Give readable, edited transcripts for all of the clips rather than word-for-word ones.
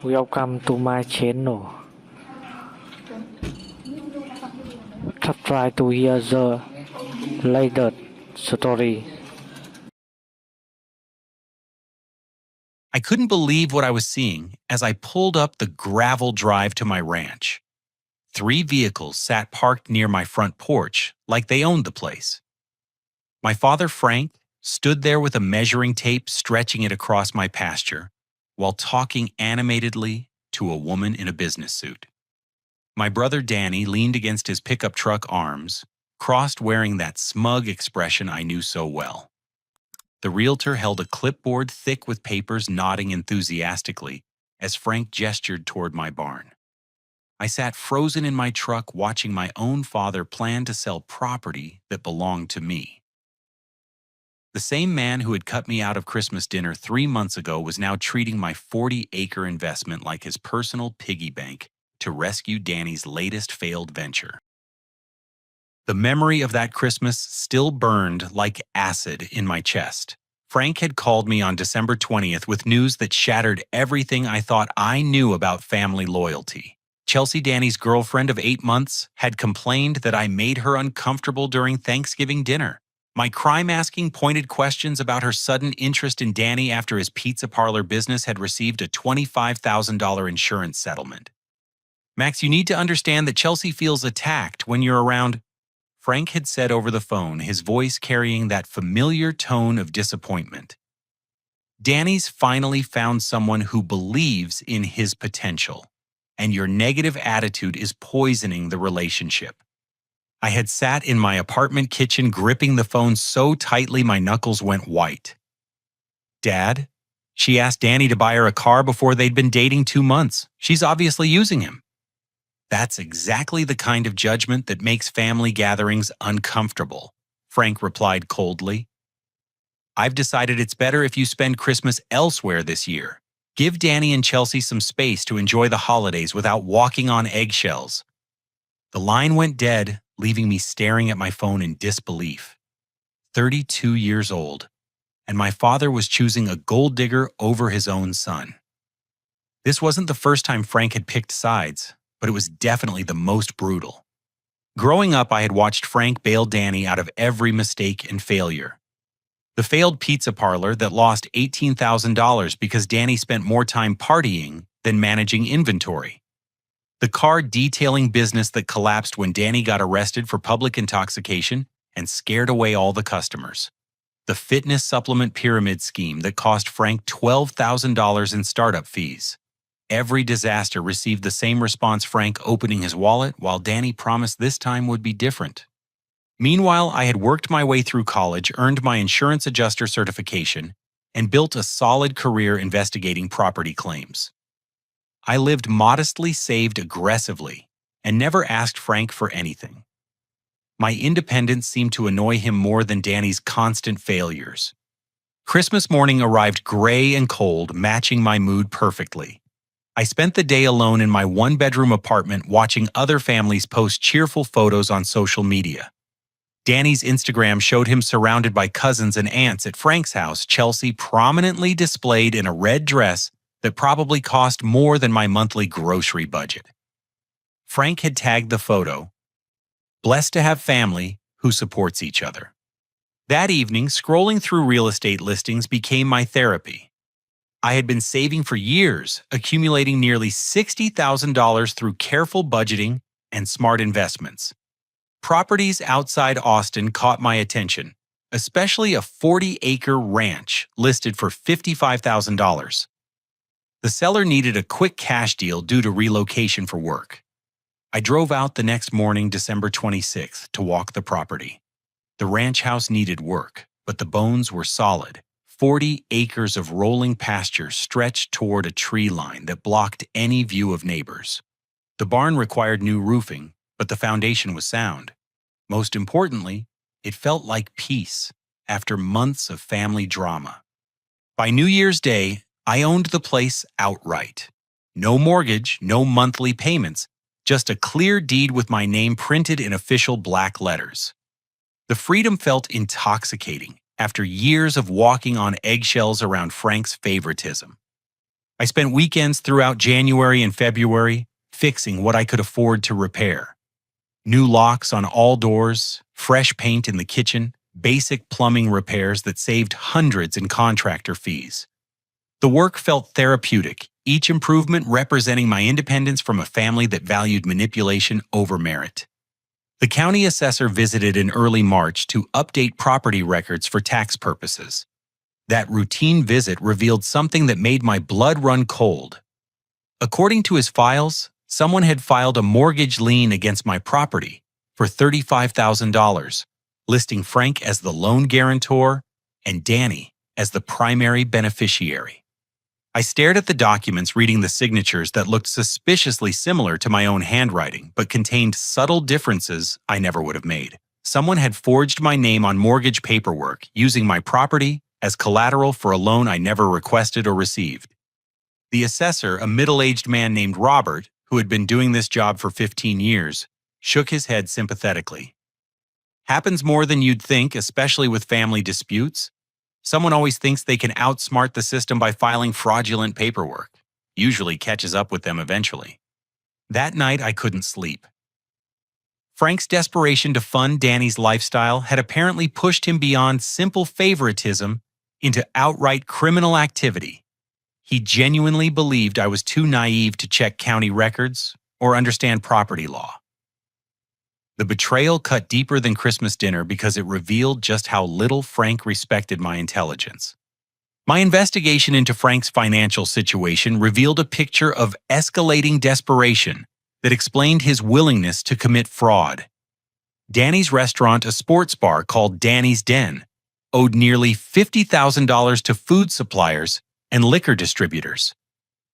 Welcome to my channel. Try to hear the latest story. I couldn't believe what I was seeing as I pulled up the gravel drive to my ranch. 3 vehicles sat parked near my front porch like they owned the place. My father, Frank, stood there with a measuring tape stretching it across my pasture while talking animatedly to a woman in a business suit. My brother Danny leaned against his pickup truck arms, crossed, wearing that smug expression I knew so well. The realtor held a clipboard thick with papers, nodding enthusiastically as Frank gestured toward my barn. I sat frozen in my truck watching my own father plan to sell property that belonged to me. The same man who had cut me out of Christmas dinner 3 months ago was now treating my 40-acre investment like his personal piggy bank to rescue Danny's latest failed venture. The memory of that Christmas still burned like acid in my chest. Frank had called me on December 20th with news that shattered everything I thought I knew about family loyalty. Chelsea, Danny's girlfriend of 8 months, had complained that I made her uncomfortable during Thanksgiving dinner. My crime-asking pointed questions about her sudden interest in Danny after his pizza parlor business had received a $25,000 insurance settlement. "Max, you need to understand that Chelsea feels attacked when you're around," Frank had said over the phone, his voice carrying that familiar tone of disappointment. "Danny's finally found someone who believes in his potential, and your negative attitude is poisoning the relationship." I had sat in my apartment kitchen gripping the phone so tightly my knuckles went white. "Dad, she asked Danny to buy her a car before they'd been dating 2 months. She's obviously using him." "That's exactly the kind of judgment that makes family gatherings uncomfortable," Frank replied coldly. "I've decided it's better if you spend Christmas elsewhere this year. Give Danny and Chelsea some space to enjoy the holidays without walking on eggshells." The line went dead, leaving me staring at my phone in disbelief. 32 years old, and my father was choosing a gold digger over his own son. This wasn't the first time Frank had picked sides, but it was definitely the most brutal. Growing up, I had watched Frank bail Danny out of every mistake and failure. The failed pizza parlor that lost $18,000 because Danny spent more time partying than managing inventory. The car detailing business that collapsed when Danny got arrested for public intoxication and scared away all the customers. The fitness supplement pyramid scheme that cost Frank $12,000 in startup fees. Every disaster received the same response: Frank opening his wallet, while Danny promised this time would be different. Meanwhile, I had worked my way through college, earned my insurance adjuster certification, and built a solid career investigating property claims. I lived modestly, saved aggressively, and never asked Frank for anything. My independence seemed to annoy him more than Danny's constant failures. Christmas morning arrived gray and cold, matching my mood perfectly. I spent the day alone in my 1-bedroom apartment watching other families post cheerful photos on social media. Danny's Instagram showed him surrounded by cousins and aunts. At Frank's house, Chelsea prominently displayed in a red dress that probably cost more than my monthly grocery budget. Frank had tagged the photo, "Blessed to have family who supports each other." That evening, scrolling through real estate listings became my therapy. I had been saving for years, accumulating nearly $60,000 through careful budgeting and smart investments. Properties outside Austin caught my attention, especially a 40-acre ranch listed for $55,000. The seller needed a quick cash deal due to relocation for work. I drove out the next morning, December 26th, to walk the property. The ranch house needed work, but the bones were solid. 40 acres of rolling pasture stretched toward a tree line that blocked any view of neighbors. The barn required new roofing, but the foundation was sound. Most importantly, it felt like peace after months of family drama. By New Year's Day, I owned the place outright. No mortgage, no monthly payments, just a clear deed with my name printed in official black letters. The freedom felt intoxicating after years of walking on eggshells around Frank's favoritism. I spent weekends throughout January and February fixing what I could afford to repair. New locks on all doors, fresh paint in the kitchen, basic plumbing repairs that saved hundreds in contractor fees. The work felt therapeutic, each improvement representing my independence from a family that valued manipulation over merit. The county assessor visited in early March to update property records for tax purposes. That routine visit revealed something that made my blood run cold. According to his files, someone had filed a mortgage lien against my property for $35,000, listing Frank as the loan guarantor and Danny as the primary beneficiary. I stared at the documents, reading the signatures that looked suspiciously similar to my own handwriting, but contained subtle differences I never would have made. Someone had forged my name on mortgage paperwork, using my property as collateral for a loan I never requested or received. The assessor, a middle-aged man named Robert, who had been doing this job for 15 years, shook his head sympathetically. Happens more than you'd think, especially with family disputes. Someone always thinks they can outsmart the system by filing fraudulent paperwork. Usually catches up with them eventually. That night, I couldn't sleep. Frank's desperation to fund Danny's lifestyle had apparently pushed him beyond simple favoritism into outright criminal activity. He genuinely believed I was too naive to check county records or understand property law. The betrayal cut deeper than Christmas dinner because it revealed just how little Frank respected my intelligence. My investigation into Frank's financial situation revealed a picture of escalating desperation that explained his willingness to commit fraud. Danny's restaurant, a sports bar called Danny's Den, owed nearly $50,000 to food suppliers and liquor distributors.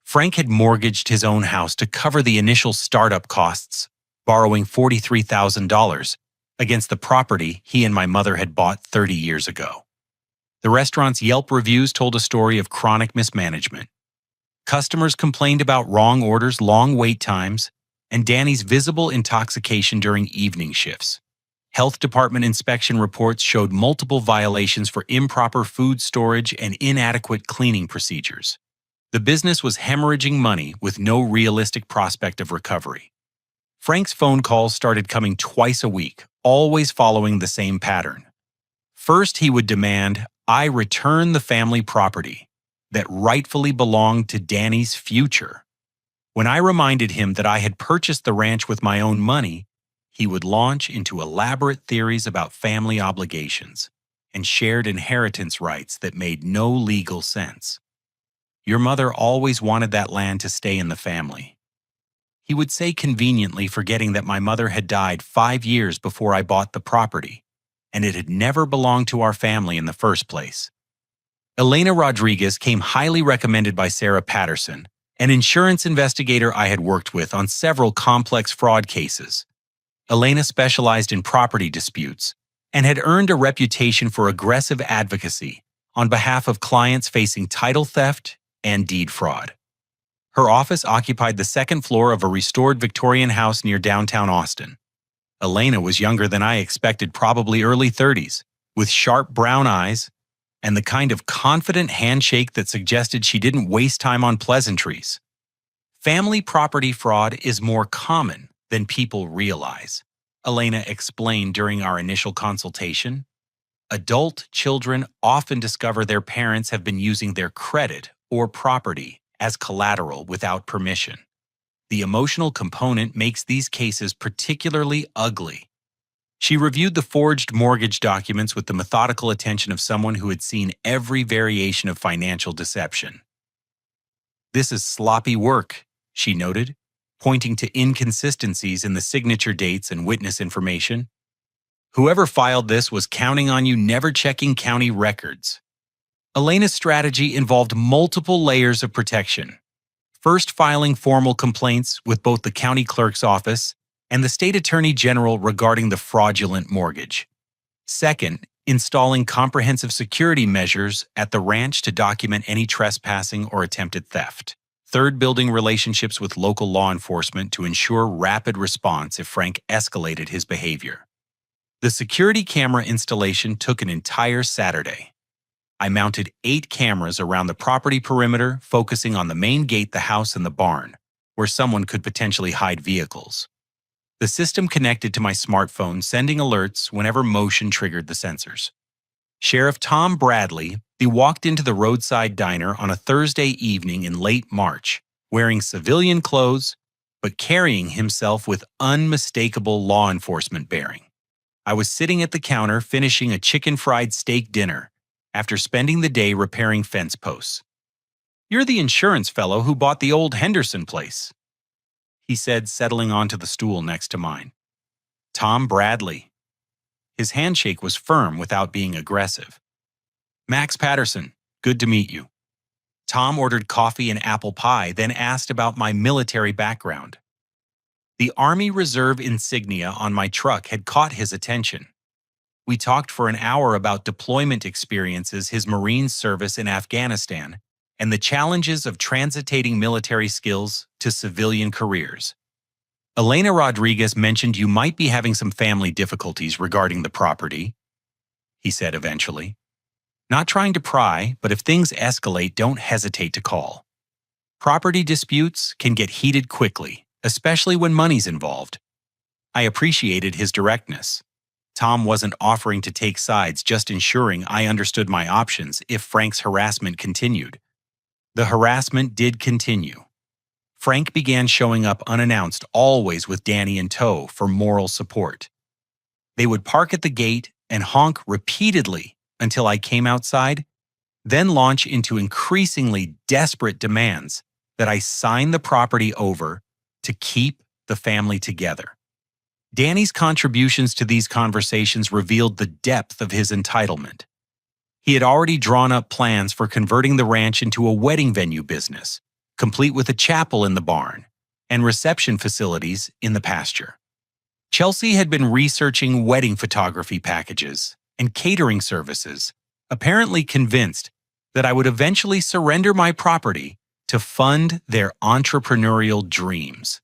Frank had mortgaged his own house to cover the initial startup costs, borrowing $43,000 against the property he and my mother had bought 30 years ago. The restaurant's Yelp reviews told a story of chronic mismanagement. Customers complained about wrong orders, long wait times, and Danny's visible intoxication during evening shifts. Health department inspection reports showed multiple violations for improper food storage and inadequate cleaning procedures. The business was hemorrhaging money with no realistic prospect of recovery. Frank's phone calls started coming twice a week, always following the same pattern. First, he would demand I return the family property that rightfully belonged to Danny's future. When I reminded him that I had purchased the ranch with my own money, he would launch into elaborate theories about family obligations and shared inheritance rights that made no legal sense. Your mother always wanted that land to stay in the family. He would say conveniently, forgetting that my mother had died 5 years before I bought the property, and it had never belonged to our family in the first place. Elena Rodriguez came highly recommended by Sarah Patterson, an insurance investigator I had worked with on several complex fraud cases. Elena specialized in property disputes and had earned a reputation for aggressive advocacy on behalf of clients facing title theft and deed fraud. Her office occupied the second floor of a restored Victorian house near downtown Austin. Elena was younger than I expected, probably early 30s, with sharp brown eyes and the kind of confident handshake that suggested she didn't waste time on pleasantries. Family property fraud is more common than people realize, Elena explained during our initial consultation. Adult children often discover their parents have been using their credit or property as collateral without permission. The emotional component makes these cases particularly ugly. She reviewed the forged mortgage documents with the methodical attention of someone who had seen every variation of financial deception. "This is sloppy work," she noted, pointing to inconsistencies in the signature dates and witness information. "Whoever filed this was counting on you never checking county records." Elena's strategy involved multiple layers of protection. First, filing formal complaints with both the county clerk's office and the state attorney general regarding the fraudulent mortgage. Second, installing comprehensive security measures at the ranch to document any trespassing or attempted theft. Third, building relationships with local law enforcement to ensure rapid response if Frank escalated his behavior. The security camera installation took an entire Saturday. I mounted 8 cameras around the property perimeter, focusing on the main gate, the house, and the barn, where someone could potentially hide vehicles. The system connected to my smartphone, sending alerts whenever motion triggered the sensors. Sheriff Tom Bradley walked into the roadside diner on a Thursday evening in late March, wearing civilian clothes, but carrying himself with unmistakable law enforcement bearing. I was sitting at the counter finishing a chicken fried steak dinner after spending the day repairing fence posts. "You're the insurance fellow who bought the old Henderson place," he said, settling onto the stool next to mine. "Tom Bradley." His handshake was firm without being aggressive. "Max Patterson, good to meet you." Tom ordered coffee and apple pie, then asked about my military background. The Army Reserve insignia on my truck had caught his attention. We talked for an hour about deployment experiences, his Marine service in Afghanistan, and the challenges of transitating military skills to civilian careers. "Elena Rodriguez mentioned you might be having some family difficulties regarding the property," he said eventually. "Not trying to pry, but if things escalate, don't hesitate to call. Property disputes can get heated quickly, especially when money's involved." I appreciated his directness. Tom wasn't offering to take sides, just ensuring I understood my options if Frank's harassment continued. The harassment did continue. Frank began showing up unannounced, always with Danny in tow for moral support. They would park at the gate and honk repeatedly until I came outside, then launch into increasingly desperate demands that I sign the property over to keep the family together. Danny's contributions to these conversations revealed the depth of his entitlement. He had already drawn up plans for converting the ranch into a wedding venue business, complete with a chapel in the barn and reception facilities in the pasture. Chelsea had been researching wedding photography packages and catering services, apparently convinced that I would eventually surrender my property to fund their entrepreneurial dreams.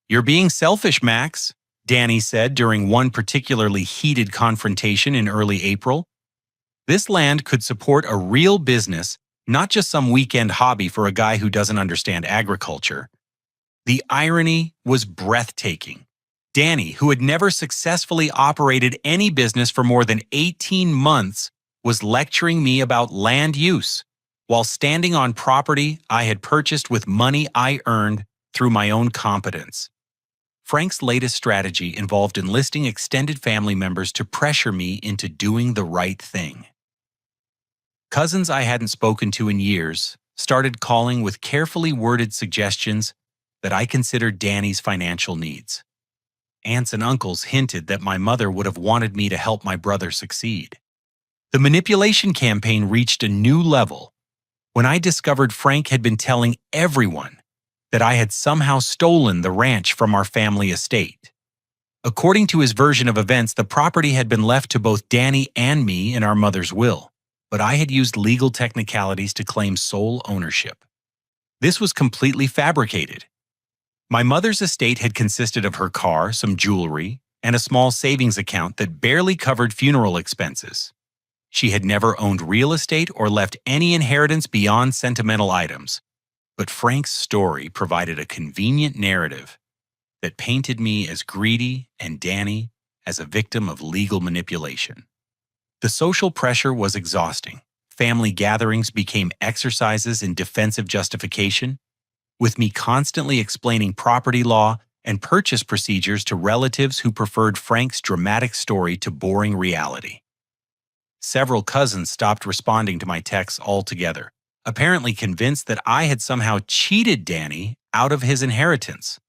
"You're being selfish, Max," Danny said during one particularly heated confrontation in early April. "This land could support a real business, not just some weekend hobby for a guy who doesn't understand agriculture." The irony was breathtaking. Danny, who had never successfully operated any business for more than 18 months, was lecturing me about land use while standing on property I had purchased with money I earned through my own competence. Frank's latest strategy involved enlisting extended family members to pressure me into doing the right thing. Cousins I hadn't spoken to in years started calling with carefully worded suggestions that I considered Danny's financial needs. Aunts and uncles hinted that my mother would have wanted me to help my brother succeed. The manipulation campaign reached a new level when I discovered Frank had been telling everyone that I had somehow stolen the ranch from our family estate. According to his version of events, the property had been left to both Danny and me in our mother's will, but I had used legal technicalities to claim sole ownership. This was completely fabricated. My mother's estate had consisted of her car, some jewelry, and a small savings account that barely covered funeral expenses. She had never owned real estate or left any inheritance beyond sentimental items. But Frank's story provided a convenient narrative that painted me as greedy and Danny as a victim of legal manipulation. The social pressure was exhausting. Family gatherings became exercises in defensive justification, with me constantly explaining property law and purchase procedures to relatives who preferred Frank's dramatic story to boring reality. Several cousins stopped responding to my texts altogether, apparently convinced that I had somehow cheated Danny out of his inheritance.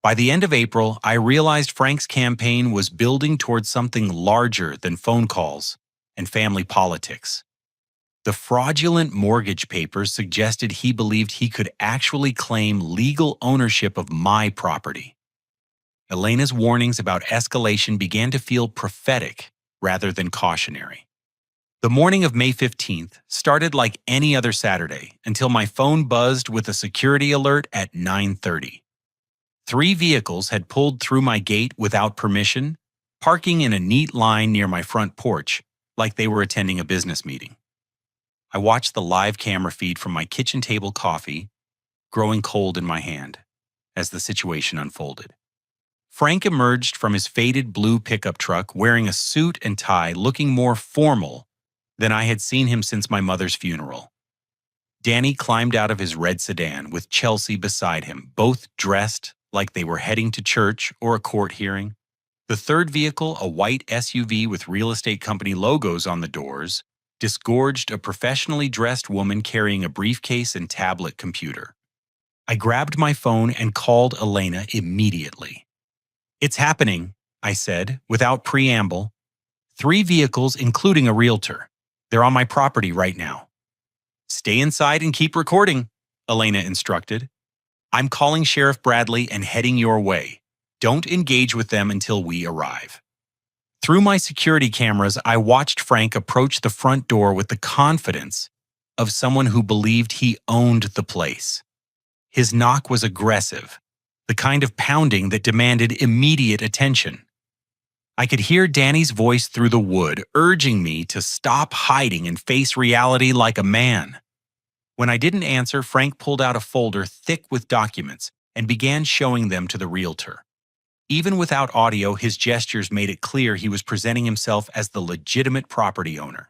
By the end of April, I realized Frank's campaign was building towards something larger than phone calls and family politics. The fraudulent mortgage papers suggested he believed he could actually claim legal ownership of my property. Elena's warnings about escalation began to feel prophetic rather than cautionary. The morning of May 15th started like any other Saturday until my phone buzzed with a security alert at 9:30. 3 vehicles had pulled through my gate without permission, parking in a neat line near my front porch like they were attending a business meeting. I watched the live camera feed from my kitchen table coffee growing cold in my hand as the situation unfolded. Frank emerged from his faded blue pickup truck wearing a suit and tie, looking more formal than I had seen him since my mother's funeral. Danny climbed out of his red sedan with Chelsea beside him, both dressed like they were heading to church or a court hearing. The third vehicle, a white SUV with real estate company logos on the doors, disgorged a professionally dressed woman carrying a briefcase and tablet computer. I grabbed my phone and called Elena immediately. "It's happening," I said, without preamble. "3 vehicles, including a realtor. They're on my property right now." "Stay inside and keep recording," Elena instructed. "I'm calling Sheriff Bradley and heading your way. Don't engage with them until we arrive." Through my security cameras, I watched Frank approach the front door with the confidence of someone who believed he owned the place. His knock was aggressive, the kind of pounding that demanded immediate attention. I could hear Danny's voice through the wood, urging me to stop hiding and face reality like a man. When I didn't answer, Frank pulled out a folder thick with documents and began showing them to the realtor. Even without audio, his gestures made it clear he was presenting himself as the legitimate property owner.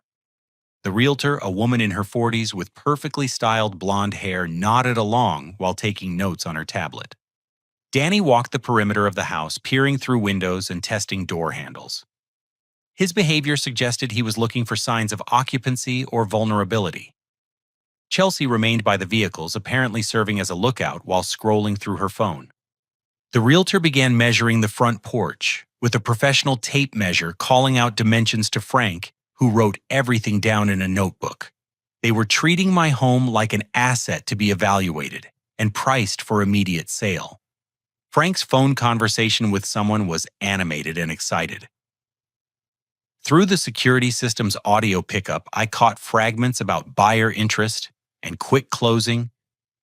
The realtor, a woman in her 40s with perfectly styled blonde hair, nodded along while taking notes on her tablet. Danny walked the perimeter of the house, peering through windows and testing door handles. His behavior suggested he was looking for signs of occupancy or vulnerability. Chelsea remained by the vehicles, apparently serving as a lookout while scrolling through her phone. The realtor began measuring the front porch, with a professional tape measure calling out dimensions to Frank, who wrote everything down in a notebook. They were treating my home like an asset to be evaluated and priced for immediate sale. Frank's phone conversation with someone was animated and excited. Through the security system's audio pickup, I caught fragments about buyer interest and quick closing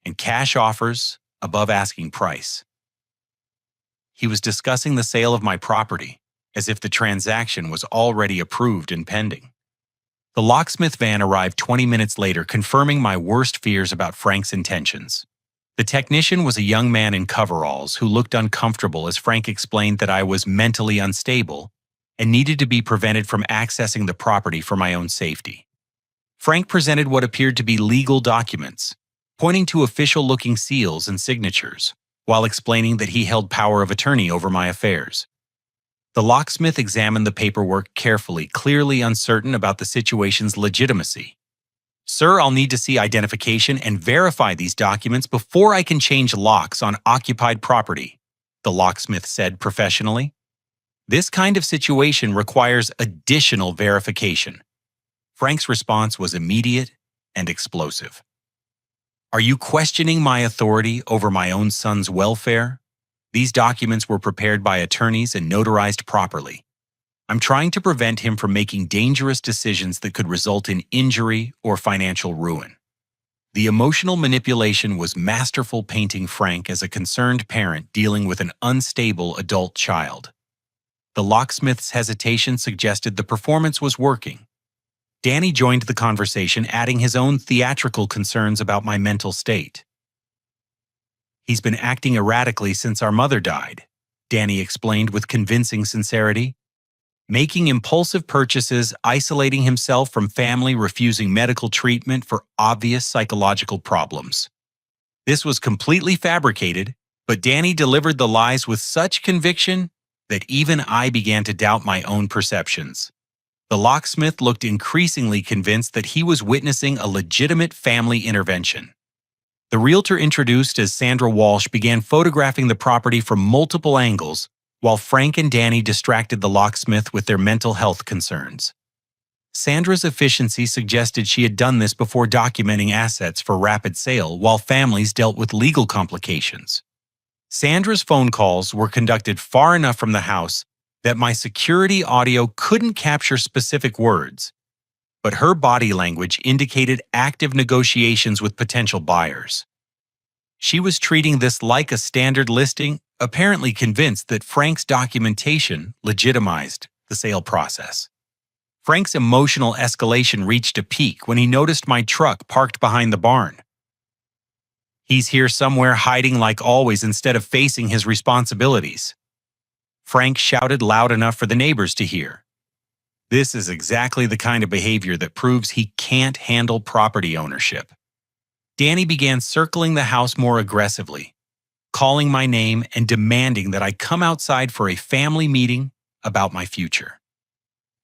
and cash offers above asking price. He was discussing the sale of my property as if the transaction was already approved and pending. The locksmith van arrived 20 minutes later, confirming my worst fears about Frank's intentions. The technician was a young man in coveralls who looked uncomfortable as Frank explained that I was mentally unstable and needed to be prevented from accessing the property for my own safety. Frank presented what appeared to be legal documents, pointing to official-looking seals and signatures, while explaining that he held power of attorney over my affairs. The locksmith examined the paperwork carefully, clearly uncertain about the situation's legitimacy. "Sir, I'll need to see identification and verify these documents before I can change locks on occupied property," the locksmith said professionally. "This kind of situation requires additional verification." Frank's response was immediate and explosive. "Are you questioning my authority over my own son's welfare? These documents were prepared by attorneys and notarized properly. I'm trying to prevent him from making dangerous decisions that could result in injury or financial ruin." The emotional manipulation was masterful, painting Frank as a concerned parent dealing with an unstable adult child. The locksmith's hesitation suggested the performance was working. Danny joined the conversation, adding his own theatrical concerns about my mental state. "He's been acting erratically since our mother died," Danny explained with convincing sincerity. "Making impulsive purchases, isolating himself from family, refusing medical treatment for obvious psychological problems. This was completely fabricated, but Danny delivered the lies with such conviction that even I began to doubt my own perceptions." The locksmith looked increasingly convinced that he was witnessing a legitimate family intervention. The realtor, introduced as Sandra Walsh, began photographing the property from multiple angles, while Frank and Danny distracted the locksmith with their mental health concerns. Sandra's efficiency suggested she had done this before documenting assets for rapid sale, while families dealt with legal complications. Sandra's phone calls were conducted far enough from the house that my security audio couldn't capture specific words, but her body language indicated active negotiations with potential buyers. She was treating this like a standard listing, apparently convinced that Frank's documentation legitimized the sale process. Frank's emotional escalation reached a peak when he noticed my truck parked behind the barn. "He's here somewhere hiding like always instead of facing his responsibilities." Frank shouted loud enough for the neighbors to hear. This is exactly the kind of behavior that proves he can't handle property ownership. Danny began circling the house more aggressively, calling my name and demanding that I come outside for a family meeting about my future.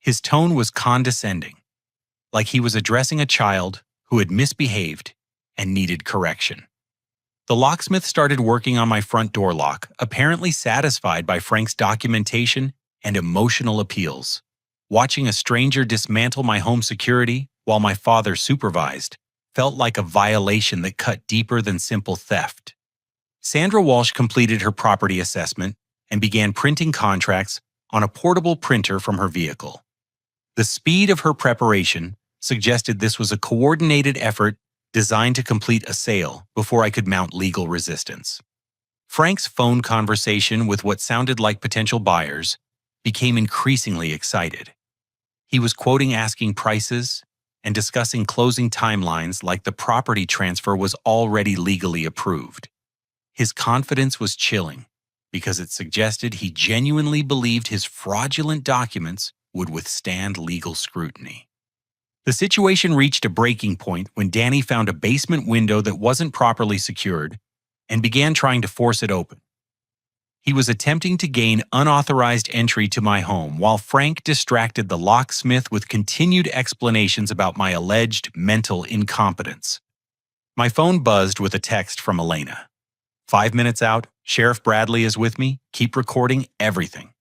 His tone was condescending, like he was addressing a child who had misbehaved and needed correction. The locksmith started working on my front door lock, apparently satisfied by Frank's documentation and emotional appeals. Watching a stranger dismantle my home security while my father supervised felt like a violation that cut deeper than simple theft. Sandra Walsh completed her property assessment and began printing contracts on a portable printer from her vehicle. The speed of her preparation suggested this was a coordinated effort designed to complete a sale before I could mount legal resistance. Frank's phone conversation with what sounded like potential buyers became increasingly excited. He was quoting asking prices and discussing closing timelines like the property transfer was already legally approved. His confidence was chilling because it suggested he genuinely believed his fraudulent documents would withstand legal scrutiny. The situation reached a breaking point when Danny found a basement window that wasn't properly secured and began trying to force it open. He was attempting to gain unauthorized entry to my home while Frank distracted the locksmith with continued explanations about my alleged mental incompetence. My phone buzzed with a text from Elena. 5 minutes out, Sheriff Bradley is with me. Keep recording everything.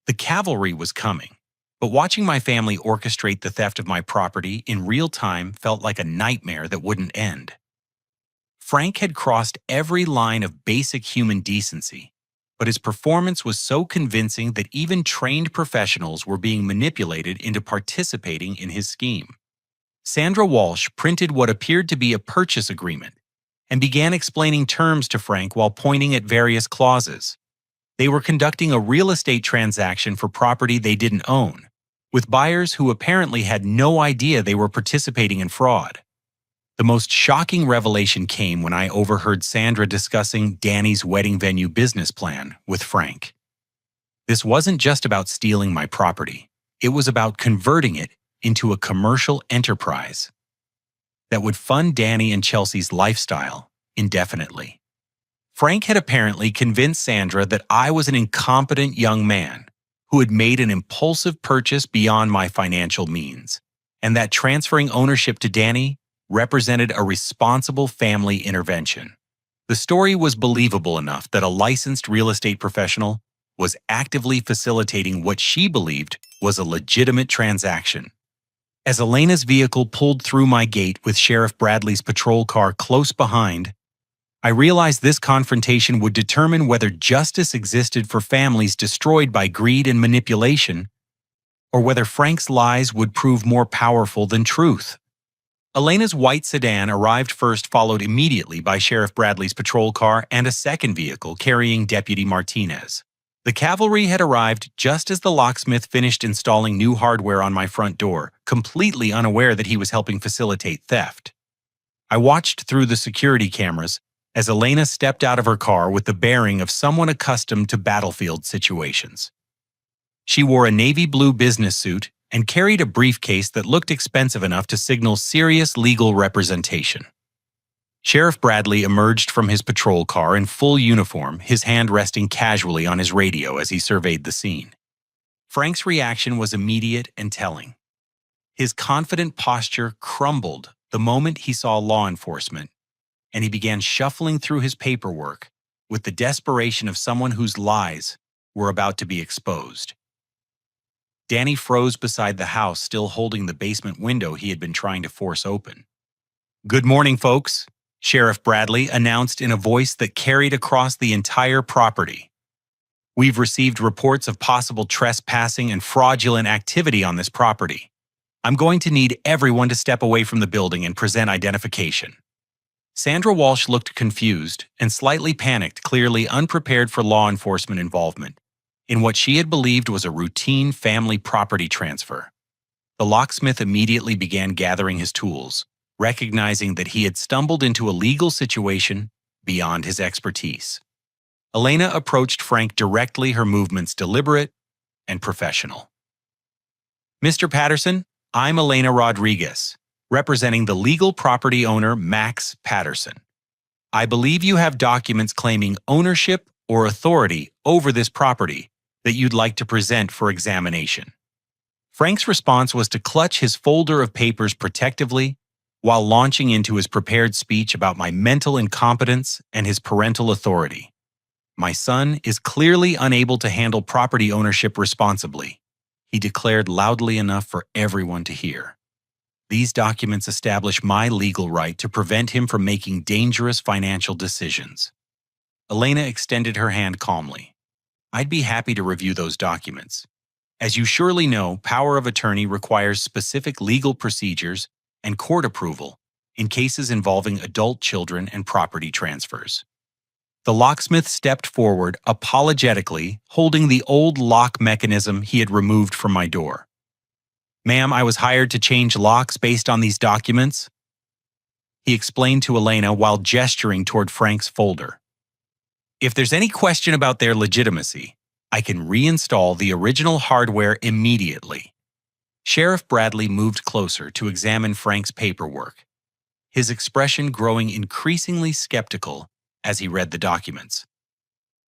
The cavalry was coming, but watching my family orchestrate the theft of my property in real time felt like a nightmare that wouldn't end. Frank had crossed every line of basic human decency, but his performance was so convincing that even trained professionals were being manipulated into participating in his scheme. Sandra Walsh printed what appeared to be a purchase agreement and began explaining terms to Frank while pointing at various clauses. They were conducting a real estate transaction for property they didn't own, with buyers who apparently had no idea they were participating in fraud. The most shocking revelation came when I overheard Sandra discussing Danny's wedding venue business plan with Frank. This wasn't just about stealing my property. It was about converting it into a commercial enterprise that would fund Danny and Chelsea's lifestyle indefinitely. Frank had apparently convinced Sandra that I was an incompetent young man who had made an impulsive purchase beyond my financial means, and that transferring ownership to Danny represented a responsible family intervention. The story was believable enough that a licensed real estate professional was actively facilitating what she believed was a legitimate transaction. As Elena's vehicle pulled through my gate with Sheriff Bradley's patrol car close behind, I realized this confrontation would determine whether justice existed for families destroyed by greed and manipulation, or whether Frank's lies would prove more powerful than truth. Elena's white sedan arrived first, followed immediately by Sheriff Bradley's patrol car and a second vehicle carrying Deputy Martinez. The cavalry had arrived just as the locksmith finished installing new hardware on my front door, completely unaware that he was helping facilitate theft. I watched through the security cameras as Elena stepped out of her car with the bearing of someone accustomed to battlefield situations. She wore a navy blue business suit and carried a briefcase that looked expensive enough to signal serious legal representation. Sheriff Bradley emerged from his patrol car in full uniform, his hand resting casually on his radio as he surveyed the scene. Frank's reaction was immediate and telling. His confident posture crumbled the moment he saw law enforcement, and he began shuffling through his paperwork with the desperation of someone whose lies were about to be exposed. Danny froze beside the house, still holding the basement window he had been trying to force open. "Good morning, folks," Sheriff Bradley announced in a voice that carried across the entire property. "We've received reports of possible trespassing and fraudulent activity on this property. I'm going to need everyone to step away from the building and present identification." Sandra Walsh looked confused and slightly panicked, clearly unprepared for law enforcement involvement in what she had believed was a routine family property transfer. The locksmith immediately began gathering his tools, recognizing that he had stumbled into a legal situation beyond his expertise. Elena approached Frank directly, her movements deliberate and professional. "Mr. Patterson, I'm Elena Rodriguez, representing the legal property owner Max Patterson. I believe you have documents claiming ownership or authority over this property that you'd like to present for examination." Frank's response was to clutch his folder of papers protectively while launching into his prepared speech about my mental incompetence and his parental authority. "My son is clearly unable to handle property ownership responsibly," he declared loudly enough for everyone to hear. "These documents establish my legal right to prevent him from making dangerous financial decisions." Elena extended her hand calmly. "I'd be happy to review those documents. As you surely know, power of attorney requires specific legal procedures and court approval in cases involving adult children and property transfers." The locksmith stepped forward, apologetically, holding the old lock mechanism he had removed from my door. "Ma'am, I was hired to change locks based on these documents," he explained to Elena while gesturing toward Frank's folder. "If there's any question about their legitimacy, I can reinstall the original hardware immediately." Sheriff Bradley moved closer to examine Frank's paperwork, his expression growing increasingly skeptical as he read the documents.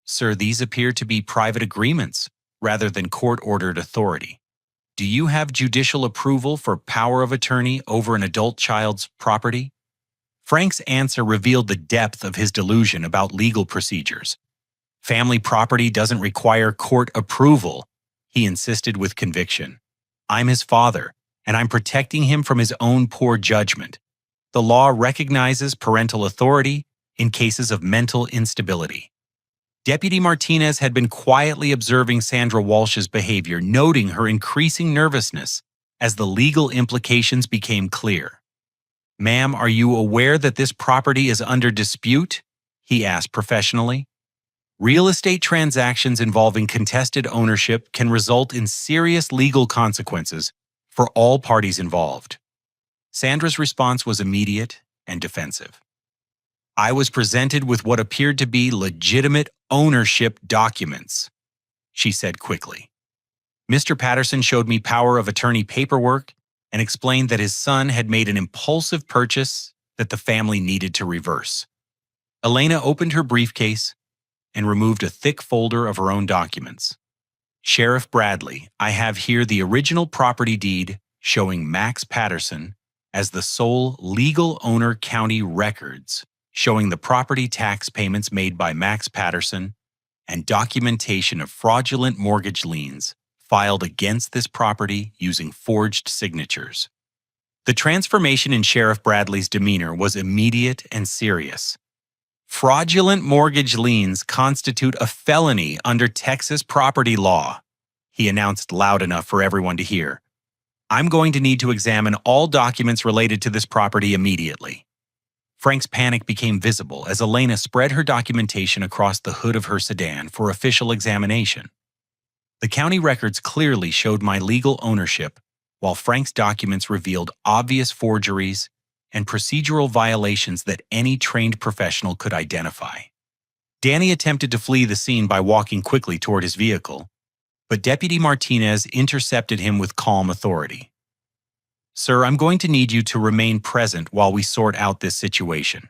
"Sir, these appear to be private agreements rather than court-ordered authority. Do you have judicial approval for power of attorney over an adult child's property?" Frank's answer revealed the depth of his delusion about legal procedures. "Family property doesn't require court approval," he insisted with conviction. "I'm his father, and I'm protecting him from his own poor judgment. The law recognizes parental authority in cases of mental instability." Deputy Martinez had been quietly observing Sandra Walsh's behavior, noting her increasing nervousness as the legal implications became clear. "Ma'am, are you aware that this property is under dispute?" he asked professionally. "Real estate transactions involving contested ownership can result in serious legal consequences for all parties involved." Sandra's response was immediate and defensive. "I was presented with what appeared to be legitimate ownership documents," she said quickly. "Mr. Patterson showed me power of attorney paperwork and explained that his son had made an impulsive purchase that the family needed to reverse." Elena opened her briefcase and removed a thick folder of her own documents. "Sheriff Bradley, I have here the original property deed showing Max Patterson as the sole legal owner, county records showing the property tax payments made by Max Patterson, and documentation of fraudulent mortgage liens filed against this property using forged signatures." The transformation in Sheriff Bradley's demeanor was immediate and serious. "Fraudulent mortgage liens constitute a felony under Texas property law," he announced loud enough for everyone to hear. "I'm going to need to examine all documents related to this property immediately." Frank's panic became visible as Elena spread her documentation across the hood of her sedan for official examination. The county records clearly showed my legal ownership, while Frank's documents revealed obvious forgeries and procedural violations that any trained professional could identify. Danny attempted to flee the scene by walking quickly toward his vehicle, but Deputy Martinez intercepted him with calm authority. "Sir, I'm going to need you to remain present while we sort out this situation."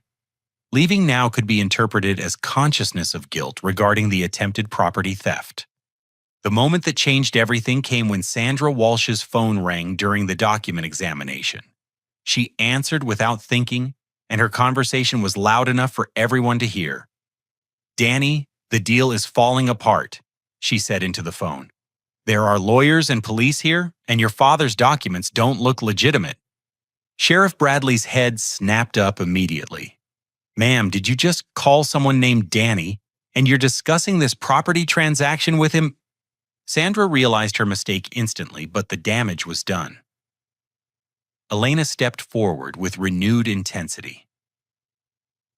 Leaving now could be interpreted as consciousness of guilt regarding the attempted property theft. The moment that changed everything came when Sandra Walsh's phone rang during the document examination. She answered without thinking, and her conversation was loud enough for everyone to hear. "Danny, the deal is falling apart," she said into the phone. "There are lawyers and police here, and your father's documents don't look legitimate." Sheriff Bradley's head snapped up immediately. "Ma'am, did you just call someone named Danny, and you're discussing this property transaction with him?" Sandra realized her mistake instantly, but the damage was done. Elena stepped forward with renewed intensity.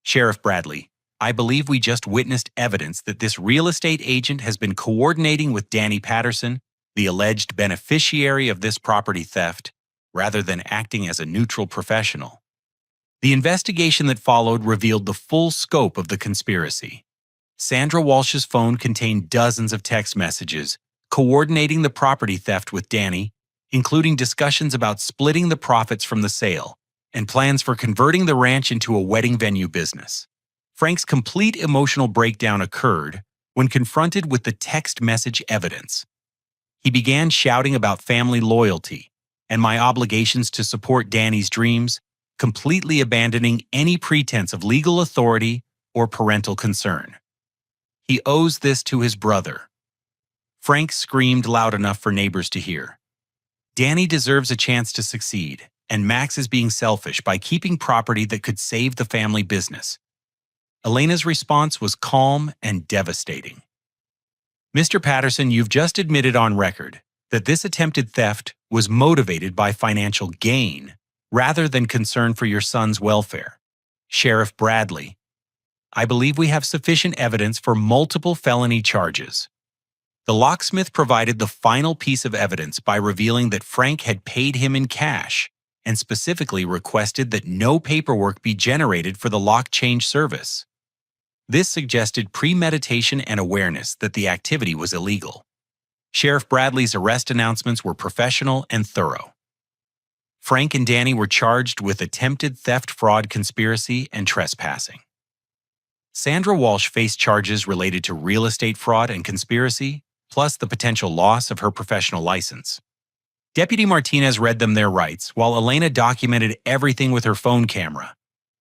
"Sheriff Bradley, I believe we just witnessed evidence that this real estate agent has been coordinating with Danny Patterson the alleged beneficiary of this property theft, rather than acting as a neutral professional. The investigation that followed revealed the full scope of the conspiracy. Sandra Walsh's phone contained dozens of text messages coordinating the property theft with Danny, including discussions about splitting the profits from the sale and plans for converting the ranch into a wedding venue business. Frank's complete emotional breakdown occurred when confronted with the text message evidence. He began shouting about family loyalty and my obligations to support Danny's dreams, completely abandoning any pretense of legal authority or parental concern. He owes this to his brother. Frank screamed loud enough for neighbors to hear. Danny deserves a chance to succeed, and Max is being selfish by keeping property that could save the family business. Elena's response was calm and devastating. Mr. Patterson, you've just admitted on record that this attempted theft was motivated by financial gain rather than concern for your son's welfare. Sheriff Bradley, I believe we have sufficient evidence for multiple felony charges. The locksmith provided the final piece of evidence by revealing that Frank had paid him in cash and specifically requested that no paperwork be generated for the lock change service. This suggested premeditation and awareness that the activity was illegal. Sheriff Bradley's arrest announcements were professional and thorough. Frank and Danny were charged with attempted theft, fraud, conspiracy, and trespassing. Sandra Walsh faced charges related to real estate fraud and conspiracy, plus the potential loss of her professional license. Deputy Martinez read them their rights, while Elena documented everything with her phone camera.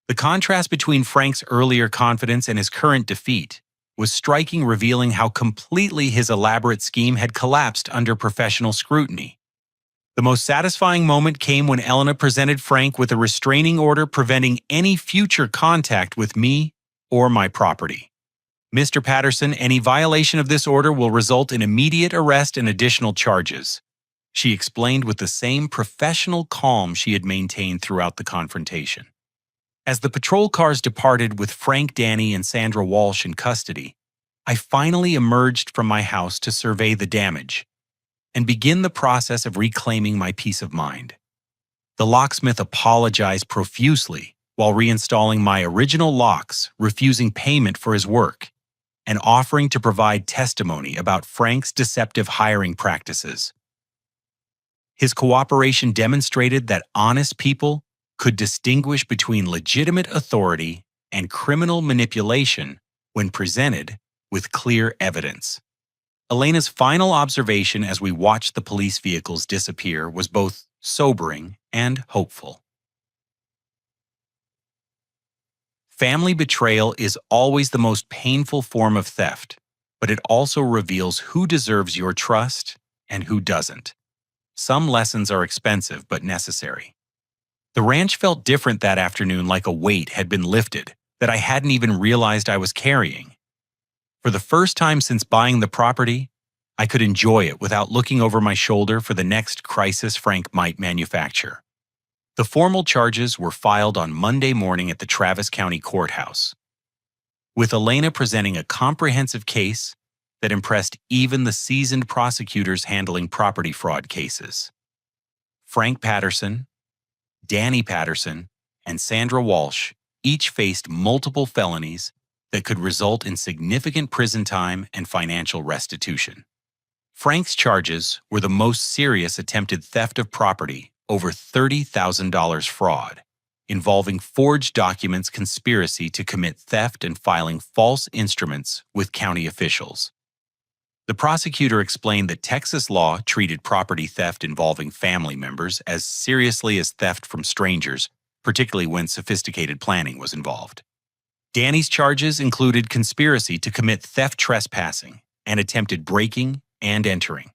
The contrast between Frank's earlier confidence and his current defeat was striking, revealing how completely his elaborate scheme had collapsed under professional scrutiny. The most satisfying moment came when Elena presented Frank with a restraining order preventing any future contact with me or my property. Mr. Patterson, any violation of this order will result in immediate arrest and additional charges, she explained with the same professional calm she had maintained throughout the confrontation. As the patrol cars departed with Frank, Danny, and Sandra Walsh in custody, I finally emerged from my house to survey the damage and begin the process of reclaiming my peace of mind. The locksmith apologized profusely while reinstalling my original locks, refusing payment for his work, and offering to provide testimony about Frank's deceptive hiring practices. His cooperation demonstrated that honest people could distinguish between legitimate authority and criminal manipulation when presented with clear evidence. Elena's final observation as we watched the police vehicles disappear was both sobering and hopeful. Family betrayal is always the most painful form of theft, but it also reveals who deserves your trust and who doesn't. Some lessons are expensive but necessary. The ranch felt different that afternoon, like a weight had been lifted that I hadn't even realized I was carrying. For the first time since buying the property, I could enjoy it without looking over my shoulder for the next crisis Frank might manufacture. The formal charges were filed on Monday morning at the Travis County Courthouse, with Elena presenting a comprehensive case that impressed even the seasoned prosecutors handling property fraud cases. Frank Patterson, Danny Patterson, and Sandra Walsh each faced multiple felonies that could result in significant prison time and financial restitution. Frank's charges were the most serious attempted theft of property, over $30,000 fraud, involving forged documents, conspiracy to commit theft, and filing false instruments with county officials. The prosecutor explained that Texas law treated property theft involving family members as seriously as theft from strangers, particularly when sophisticated planning was involved. Danny's charges included conspiracy to commit theft, trespassing, and attempted breaking and entering.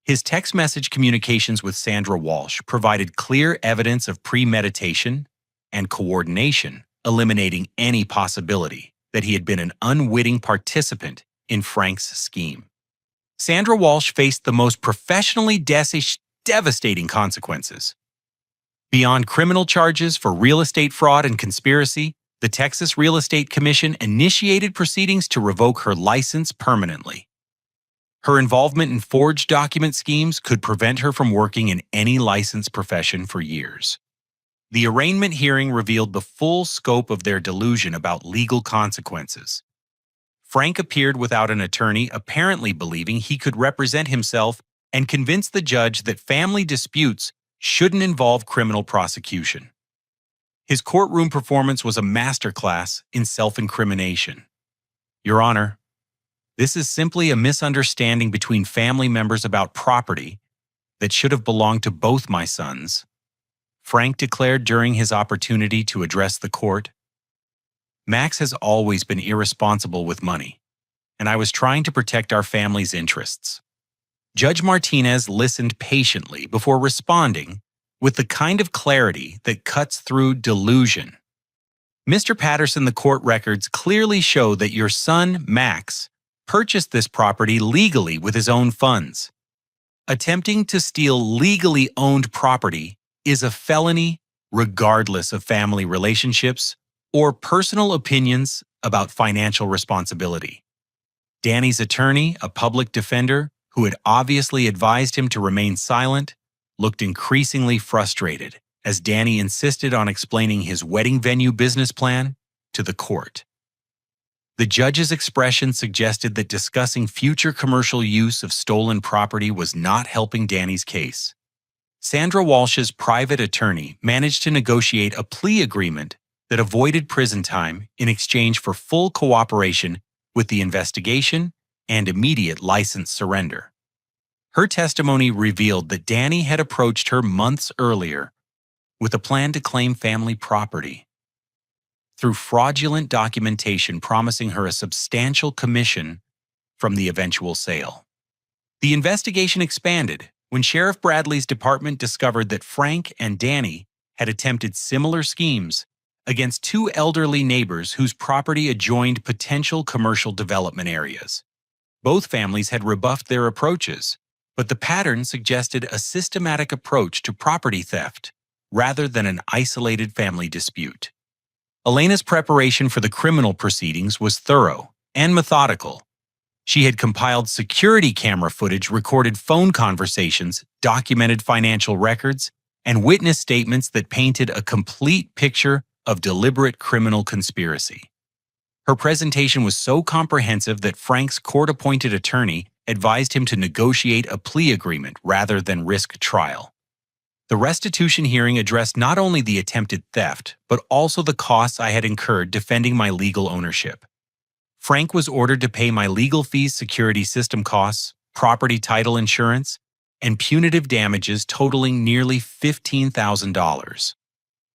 His text message communications with Sandra Walsh provided clear evidence of premeditation and coordination, eliminating any possibility that he had been an unwitting participant in Frank's scheme. Sandra Walsh faced the most professionally devastating consequences. Beyond criminal charges for real estate fraud and conspiracy, the Texas Real Estate Commission initiated proceedings to revoke her license permanently. Her involvement in forged document schemes could prevent her from working in any licensed profession for years. The arraignment hearing revealed the full scope of their delusion about legal consequences. Frank appeared without an attorney, apparently believing he could represent himself and convince the judge that family disputes shouldn't involve criminal prosecution. His courtroom performance was a masterclass in self-incrimination. Your Honor, this is simply a misunderstanding between family members about property that should have belonged to both my sons, Frank declared during his opportunity to address the court. Max has always been irresponsible with money, and I was trying to protect our family's interests. Judge Martinez listened patiently before responding with the kind of clarity that cuts through delusion. Mr. Patterson, the court records clearly show that your son, Max, purchased this property legally with his own funds. Attempting to steal legally owned property is a felony regardless of family relationships or personal opinions about financial responsibility. Danny's attorney, a public defender who had obviously advised him to remain silent, looked increasingly frustrated as Danny insisted on explaining his wedding venue business plan to the court. The judge's expression suggested that discussing future commercial use of stolen property was not helping Danny's case. Sandra Walsh's private attorney managed to negotiate a plea agreement that avoided prison time in exchange for full cooperation with the investigation and immediate license surrender. Her testimony revealed that Danny had approached her months earlier with a plan to claim family property through fraudulent documentation promising her a substantial commission from the eventual sale. The investigation expanded when Sheriff Bradley's department discovered that Frank and Danny had attempted similar schemes against two elderly neighbors whose property adjoined potential commercial development areas. Both families had rebuffed their approaches, but the pattern suggested a systematic approach to property theft rather than an isolated family dispute. Elena's preparation for the criminal proceedings was thorough and methodical. She had compiled security camera footage, recorded phone conversations, documented financial records, and witness statements that painted a complete picture of deliberate criminal conspiracy. Her presentation was so comprehensive that Frank's court-appointed attorney advised him to negotiate a plea agreement rather than risk trial. The restitution hearing addressed not only the attempted theft, but also the costs I had incurred defending my legal ownership. Frank was ordered to pay my legal fees, security system costs, property title insurance, and punitive damages totaling nearly $15,000.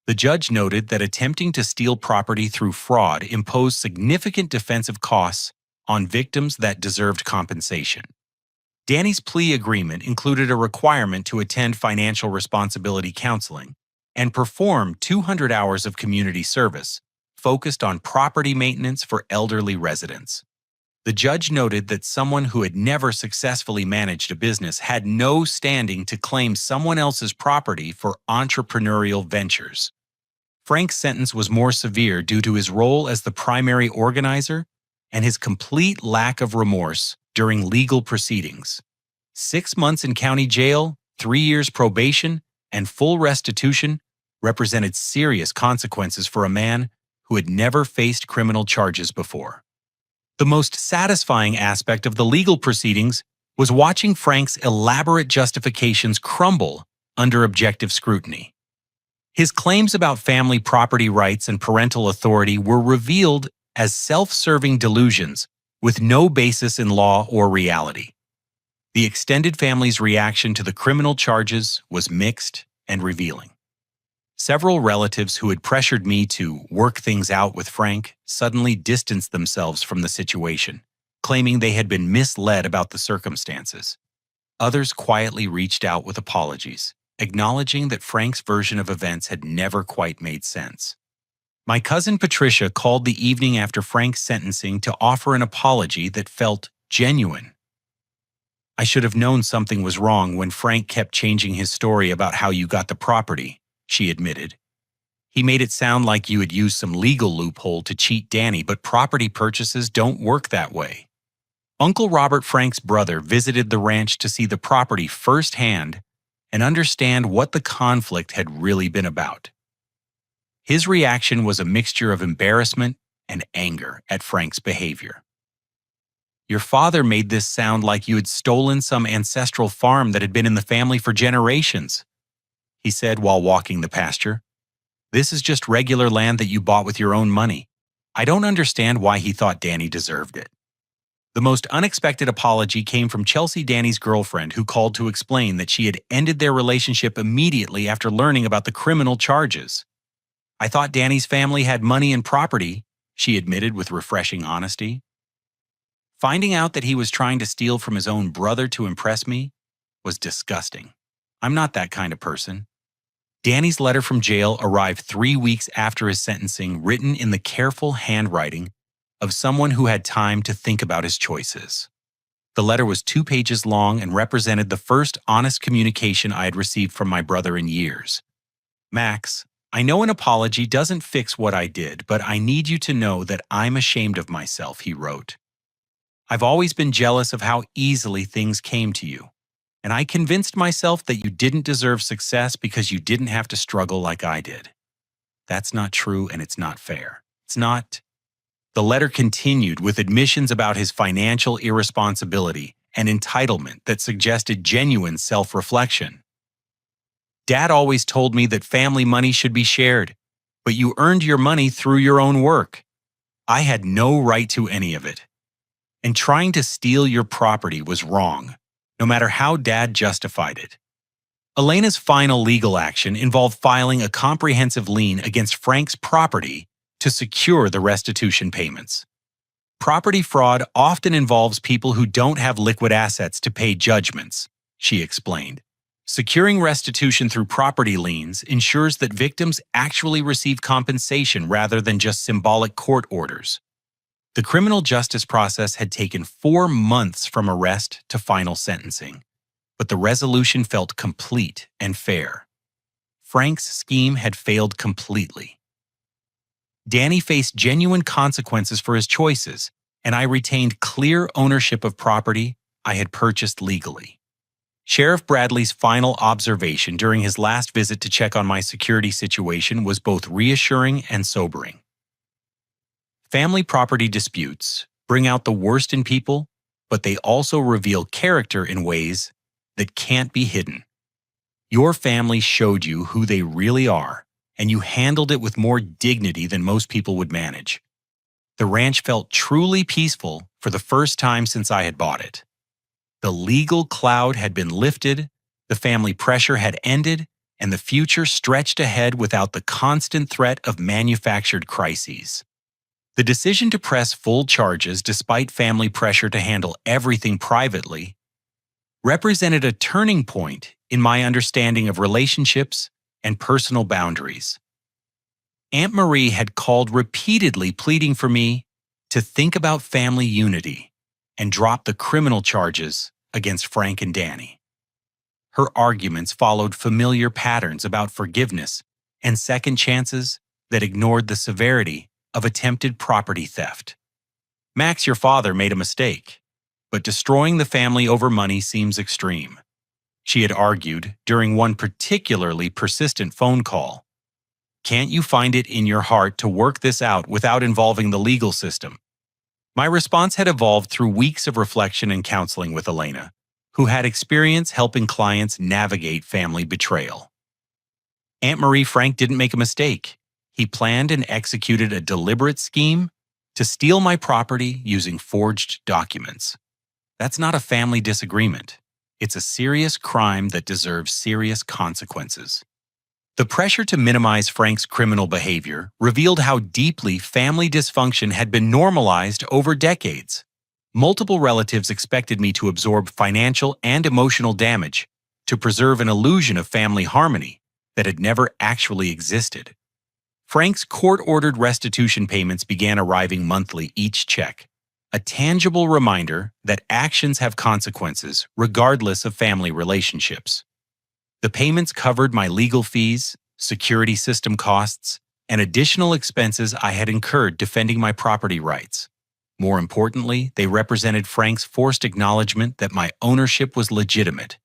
The judge noted that attempting to steal property through fraud imposed significant defensive costs on victims that deserved compensation. Danny's plea agreement included a requirement to attend financial responsibility counseling and perform 200 hours of community service focused on property maintenance for elderly residents. The judge noted that someone who had never successfully managed a business had no standing to claim someone else's property for entrepreneurial ventures. Frank's sentence was more severe due to his role as the primary organizer and his complete lack of remorse during legal proceedings. 6 months in county jail, 3 years probation, and full restitution represented serious consequences for a man who had never faced criminal charges before. The most satisfying aspect of the legal proceedings was watching Frank's elaborate justifications crumble under objective scrutiny. His claims about family property rights and parental authority were revealed as self-serving delusions with no basis in law or reality. The extended family's reaction to the criminal charges was mixed and revealing. Several relatives who had pressured me to work things out with Frank suddenly distanced themselves from the situation, claiming they had been misled about the circumstances. Others quietly reached out with apologies, acknowledging that Frank's version of events had never quite made sense. My cousin Patricia called the evening after Frank's sentencing to offer an apology that felt genuine. "I should have known something was wrong when Frank kept changing his story about how you got the property," she admitted. "He made it sound like you had used some legal loophole to cheat Danny, but property purchases don't work that way." Uncle Robert Frank's brother visited the ranch to see the property firsthand and understand what the conflict had really been about. His reaction was a mixture of embarrassment and anger at Frank's behavior. "Your father made this sound like you had stolen some ancestral farm that had been in the family for generations," he said while walking the pasture. "This is just regular land that you bought with your own money. I don't understand why he thought Danny deserved it." The most unexpected apology came from Chelsea, Danny's girlfriend, who called to explain that she had ended their relationship immediately after learning about the criminal charges. "I thought Danny's family had money and property," she admitted with refreshing honesty. "Finding out that he was trying to steal from his own brother to impress me was disgusting. I'm not that kind of person." Danny's letter from jail arrived 3 weeks after his sentencing, written in the careful handwriting of someone who had time to think about his choices. The letter was 2 pages long and represented the first honest communication I had received from my brother in years. "Max, I know an apology doesn't fix what I did, but I need you to know that I'm ashamed of myself," he wrote. "I've always been jealous of how easily things came to you, and I convinced myself that you didn't deserve success because you didn't have to struggle like I did. That's not true, and it's not fair. It's not..." The letter continued with admissions about his financial irresponsibility and entitlement that suggested genuine self-reflection. "Dad always told me that family money should be shared, but you earned your money through your own work. I had no right to any of it. And trying to steal your property was wrong, no matter how Dad justified it." Elena's final legal action involved filing a comprehensive lien against Frank's property to secure the restitution payments. "Property fraud often involves people who don't have liquid assets to pay judgments," she explained. "Securing restitution through property liens ensures that victims actually receive compensation rather than just symbolic court orders." The criminal justice process had taken 4 months from arrest to final sentencing, but the resolution felt complete and fair. Frank's scheme had failed completely. Danny faced genuine consequences for his choices, and I retained clear ownership of property I had purchased legally. Sheriff Bradley's final observation during his last visit to check on my security situation was both reassuring and sobering. "Family property disputes bring out the worst in people, but they also reveal character in ways that can't be hidden. Your family showed you who they really are, and you handled it with more dignity than most people would manage. The ranch felt truly peaceful for the first time since I had bought it. The legal cloud had been lifted, the family pressure had ended, and the future stretched ahead without the constant threat of manufactured crises." The decision to press full charges despite family pressure to handle everything privately represented a turning point in my understanding of relationships and personal boundaries. Aunt Marie had called repeatedly pleading for me to think about family unity and drop the criminal charges against Frank and Danny. Her arguments followed familiar patterns about forgiveness and second chances that ignored the severity of attempted property theft. "Max, your father, made a mistake, but destroying the family over money seems extreme," she had argued during one particularly persistent phone call. "Can't you find it in your heart to work this out without involving the legal system?" My response had evolved through weeks of reflection and counseling with Elena, who had experience helping clients navigate family betrayal. "Aunt Marie, Frank didn't make a mistake. He planned and executed a deliberate scheme to steal my property using forged documents. That's not a family disagreement. It's a serious crime that deserves serious consequences." The pressure to minimize Frank's criminal behavior revealed how deeply family dysfunction had been normalized over decades. Multiple relatives expected me to absorb financial and emotional damage to preserve an illusion of family harmony that had never actually existed. Frank's court-ordered restitution payments began arriving monthly, each check, a tangible reminder that actions have consequences regardless of family relationships. The payments covered my legal fees, security system costs, and additional expenses I had incurred defending my property rights. More importantly, they represented Frank's forced acknowledgement that my ownership was legitimate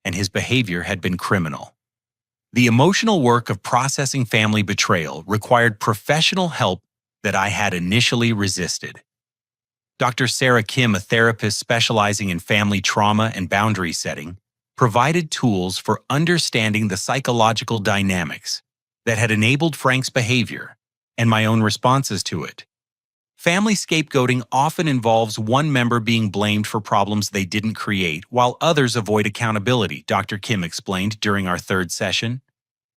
and his behavior had been criminal. The emotional work of processing family betrayal required professional help that I had initially resisted. Dr. Sarah Kim, a therapist specializing in family trauma and boundary setting, provided tools for understanding the psychological dynamics that had enabled Frank's behavior and my own responses to it. Family scapegoating often involves one member being blamed for problems they didn't create, while others avoid accountability, Dr. Kim explained during our third session.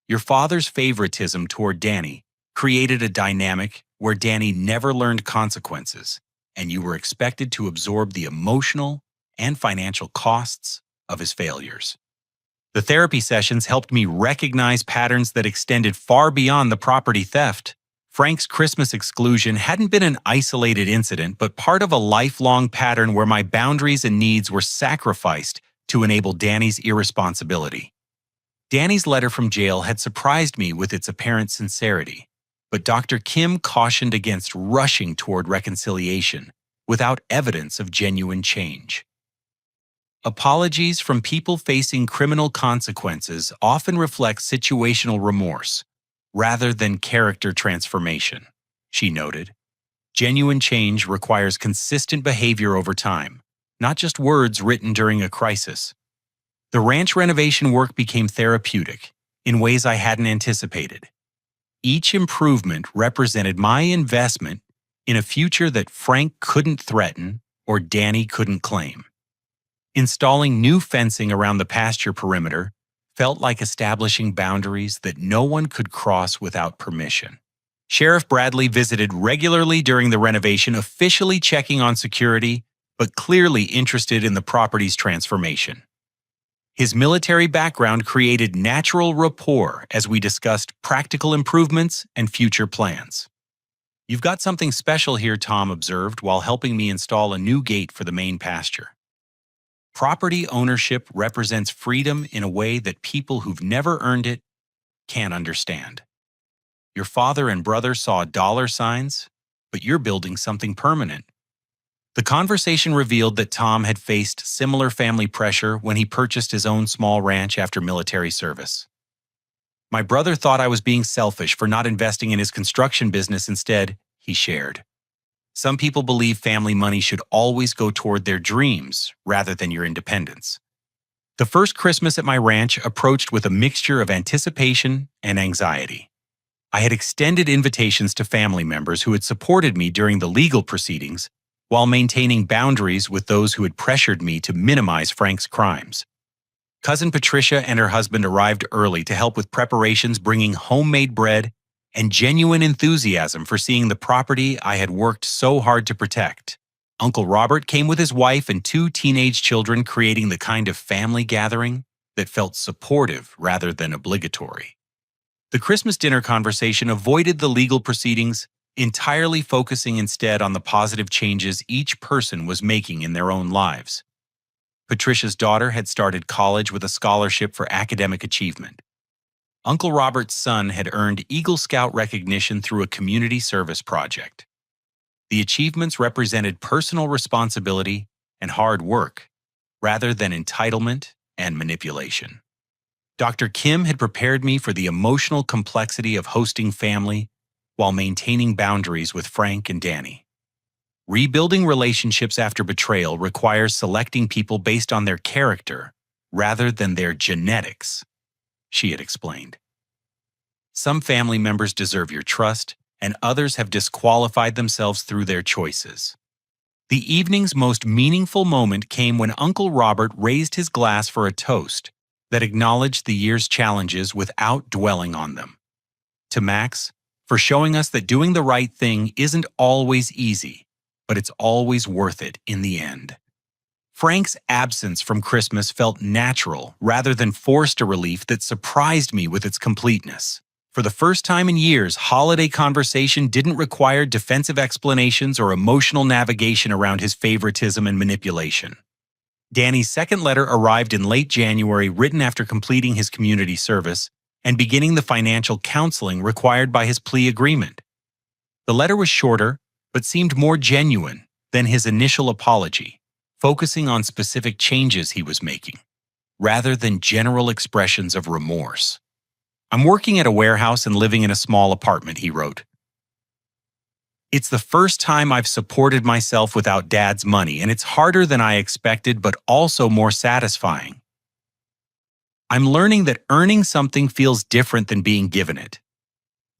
Your father's favoritism toward Danny created a dynamic where Danny never learned consequences, and you were expected to absorb the emotional and financial costs of his failures. The therapy sessions helped me recognize patterns that extended far beyond the property theft. Frank's Christmas exclusion hadn't been an isolated incident, but part of a lifelong pattern where my boundaries and needs were sacrificed to enable Danny's irresponsibility. Danny's letter from jail had surprised me with its apparent sincerity, but Dr. Kim cautioned against rushing toward reconciliation without evidence of genuine change. Apologies from people facing criminal consequences often reflect situational remorse rather than character transformation, she noted. Genuine change requires consistent behavior over time, not just words written during a crisis. The ranch renovation work became therapeutic in ways I hadn't anticipated. Each improvement represented my investment in a future that Frank couldn't threaten or Danny couldn't claim. Installing new fencing around the pasture perimeter felt like establishing boundaries that no one could cross without permission. Sheriff Bradley visited regularly during the renovation, officially checking on security, but clearly interested in the property's transformation. His military background created natural rapport as we discussed practical improvements and future plans. "You've got something special here," Tom observed while helping me install a new gate for the main pasture. Property ownership represents freedom in a way that people who've never earned it can't understand. Your father and brother saw dollar signs, but you're building something permanent. The conversation revealed that Tom had faced similar family pressure when he purchased his own small ranch after military service. "My brother thought I was being selfish for not investing in his construction business instead," he shared. "Some people believe family money should always go toward their dreams rather than your independence." The first Christmas at my ranch approached with a mixture of anticipation and anxiety. I had extended invitations to family members who had supported me during the legal proceedings while maintaining boundaries with those who had pressured me to minimize Frank's crimes. Cousin Patricia and her husband arrived early to help with preparations, bringing homemade bread and genuine enthusiasm for seeing the property I had worked so hard to protect. Uncle Robert came with his wife and 2 teenage children, creating the kind of family gathering that felt supportive rather than obligatory. The Christmas dinner conversation avoided the legal proceedings, entirely focusing instead on the positive changes each person was making in their own lives. Patricia's daughter had started college with a scholarship for academic achievement. Uncle Robert's son had earned Eagle Scout recognition through a community service project. The achievements represented personal responsibility and hard work, rather than entitlement and manipulation. Dr. Kim had prepared me for the emotional complexity of hosting family while maintaining boundaries with Frank and Danny. Rebuilding relationships after betrayal requires selecting people based on their character rather than their genetics, she had explained. Some family members deserve your trust, and others have disqualified themselves through their choices. The evening's most meaningful moment came when Uncle Robert raised his glass for a toast that acknowledged the year's challenges without dwelling on them. To Max, for showing us that doing the right thing isn't always easy, but it's always worth it in the end. Frank's absence from Christmas felt natural rather than forced, a relief that surprised me with its completeness. For the first time in years, holiday conversation didn't require defensive explanations or emotional navigation around his favoritism and manipulation. Danny's second letter arrived in late January, written after completing his community service and beginning the financial counseling required by his plea agreement. The letter was shorter, but seemed more genuine, then his initial apology, focusing on specific changes he was making, rather than general expressions of remorse. "I'm working at a warehouse and living in a small apartment," he wrote. "It's the first time I've supported myself without Dad's money, and it's harder than I expected, but also more satisfying. I'm learning that earning something feels different than being given it."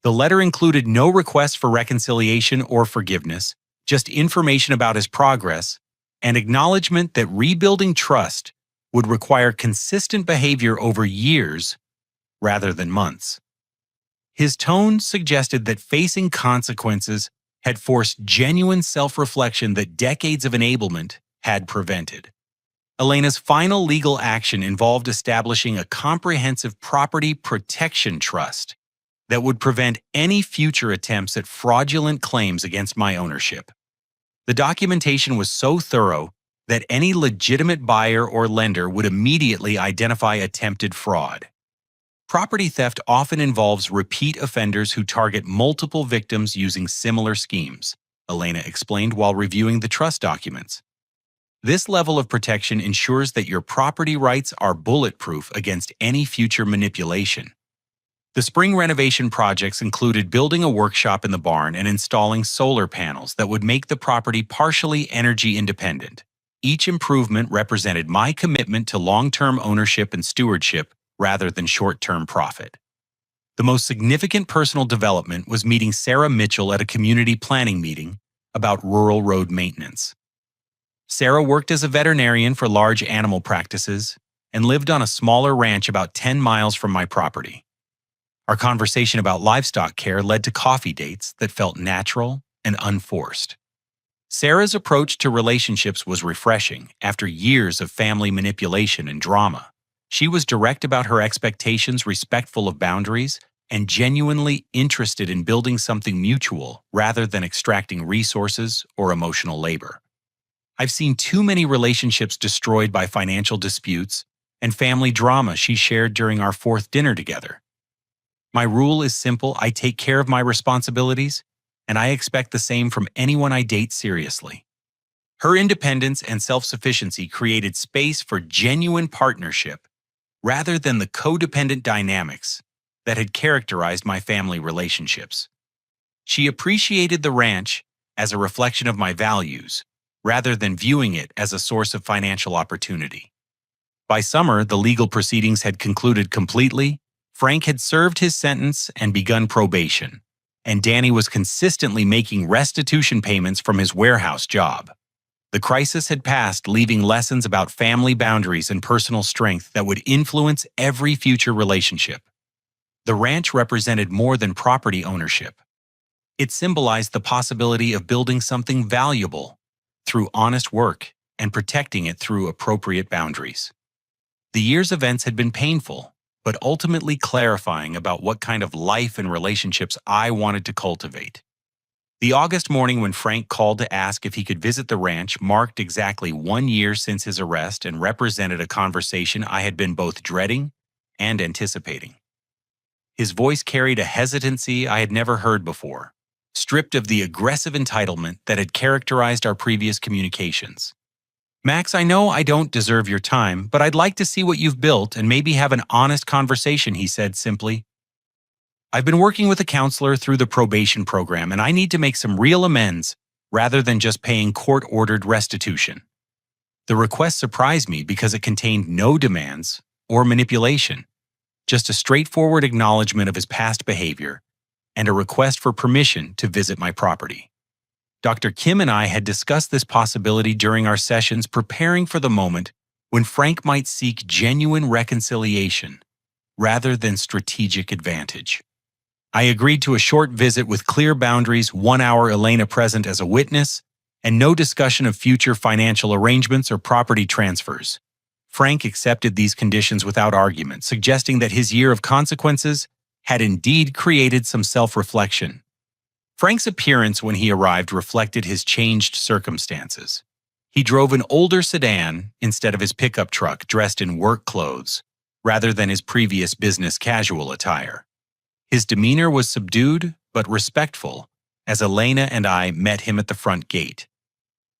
The letter included no request for reconciliation or forgiveness, just information about his progress and acknowledgement that rebuilding trust would require consistent behavior over years rather than months. His tone suggested that facing consequences had forced genuine self-reflection that decades of enablement had prevented. Elena's final legal action involved establishing a comprehensive property protection trust that would prevent any future attempts at fraudulent claims against my ownership. The documentation was so thorough that any legitimate buyer or lender would immediately identify attempted fraud. Property theft often involves repeat offenders who target multiple victims using similar schemes, Elena explained while reviewing the trust documents. This level of protection ensures that your property rights are bulletproof against any future manipulation. The spring renovation projects included building a workshop in the barn and installing solar panels that would make the property partially energy independent. Each improvement represented my commitment to long-term ownership and stewardship rather than short-term profit. The most significant personal development was meeting Sarah Mitchell at a community planning meeting about rural road maintenance. Sarah worked as a veterinarian for large animal practices and lived on a smaller ranch about 10 miles from my property. Our conversation about livestock care led to coffee dates that felt natural and unforced. Sarah's approach to relationships was refreshing after years of family manipulation and drama. She was direct about her expectations, respectful of boundaries, and genuinely interested in building something mutual rather than extracting resources or emotional labor. "I've seen too many relationships destroyed by financial disputes and family drama," she shared during our fourth dinner together. "My rule is simple: I take care of my responsibilities, and I expect the same from anyone I date seriously." Her independence and self-sufficiency created space for genuine partnership rather than the codependent dynamics that had characterized my family relationships. She appreciated the ranch as a reflection of my values rather than viewing it as a source of financial opportunity. By summer, the legal proceedings had concluded completely. Frank had served his sentence and begun probation, and Danny was consistently making restitution payments from his warehouse job. The crisis had passed, leaving lessons about family boundaries and personal strength that would influence every future relationship. The ranch represented more than property ownership. It symbolized the possibility of building something valuable through honest work and protecting it through appropriate boundaries. The year's events had been painful, but ultimately clarifying about what kind of life and relationships I wanted to cultivate. The August morning when Frank called to ask if he could visit the ranch marked exactly 1 year since his arrest and represented a conversation I had been both dreading and anticipating. His voice carried a hesitancy I had never heard before, stripped of the aggressive entitlement that had characterized our previous communications. "Max, I know I don't deserve your time, but I'd like to see what you've built and maybe have an honest conversation," he said simply. "I've been working with a counselor through the probation program, and I need to make some real amends rather than just paying court-ordered restitution." The request surprised me because it contained no demands or manipulation, just a straightforward acknowledgement of his past behavior and a request for permission to visit my property. Dr. Kim and I had discussed this possibility during our sessions, preparing for the moment when Frank might seek genuine reconciliation rather than strategic advantage. I agreed to a short visit with clear boundaries, 1 hour Elena present as a witness, and no discussion of future financial arrangements or property transfers. Frank accepted these conditions without argument, suggesting that his year of consequences had indeed created some self-reflection. Frank's appearance when he arrived reflected his changed circumstances. He drove an older sedan instead of his pickup truck, dressed in work clothes, rather than his previous business casual attire. His demeanor was subdued but respectful as Elena and I met him at the front gate.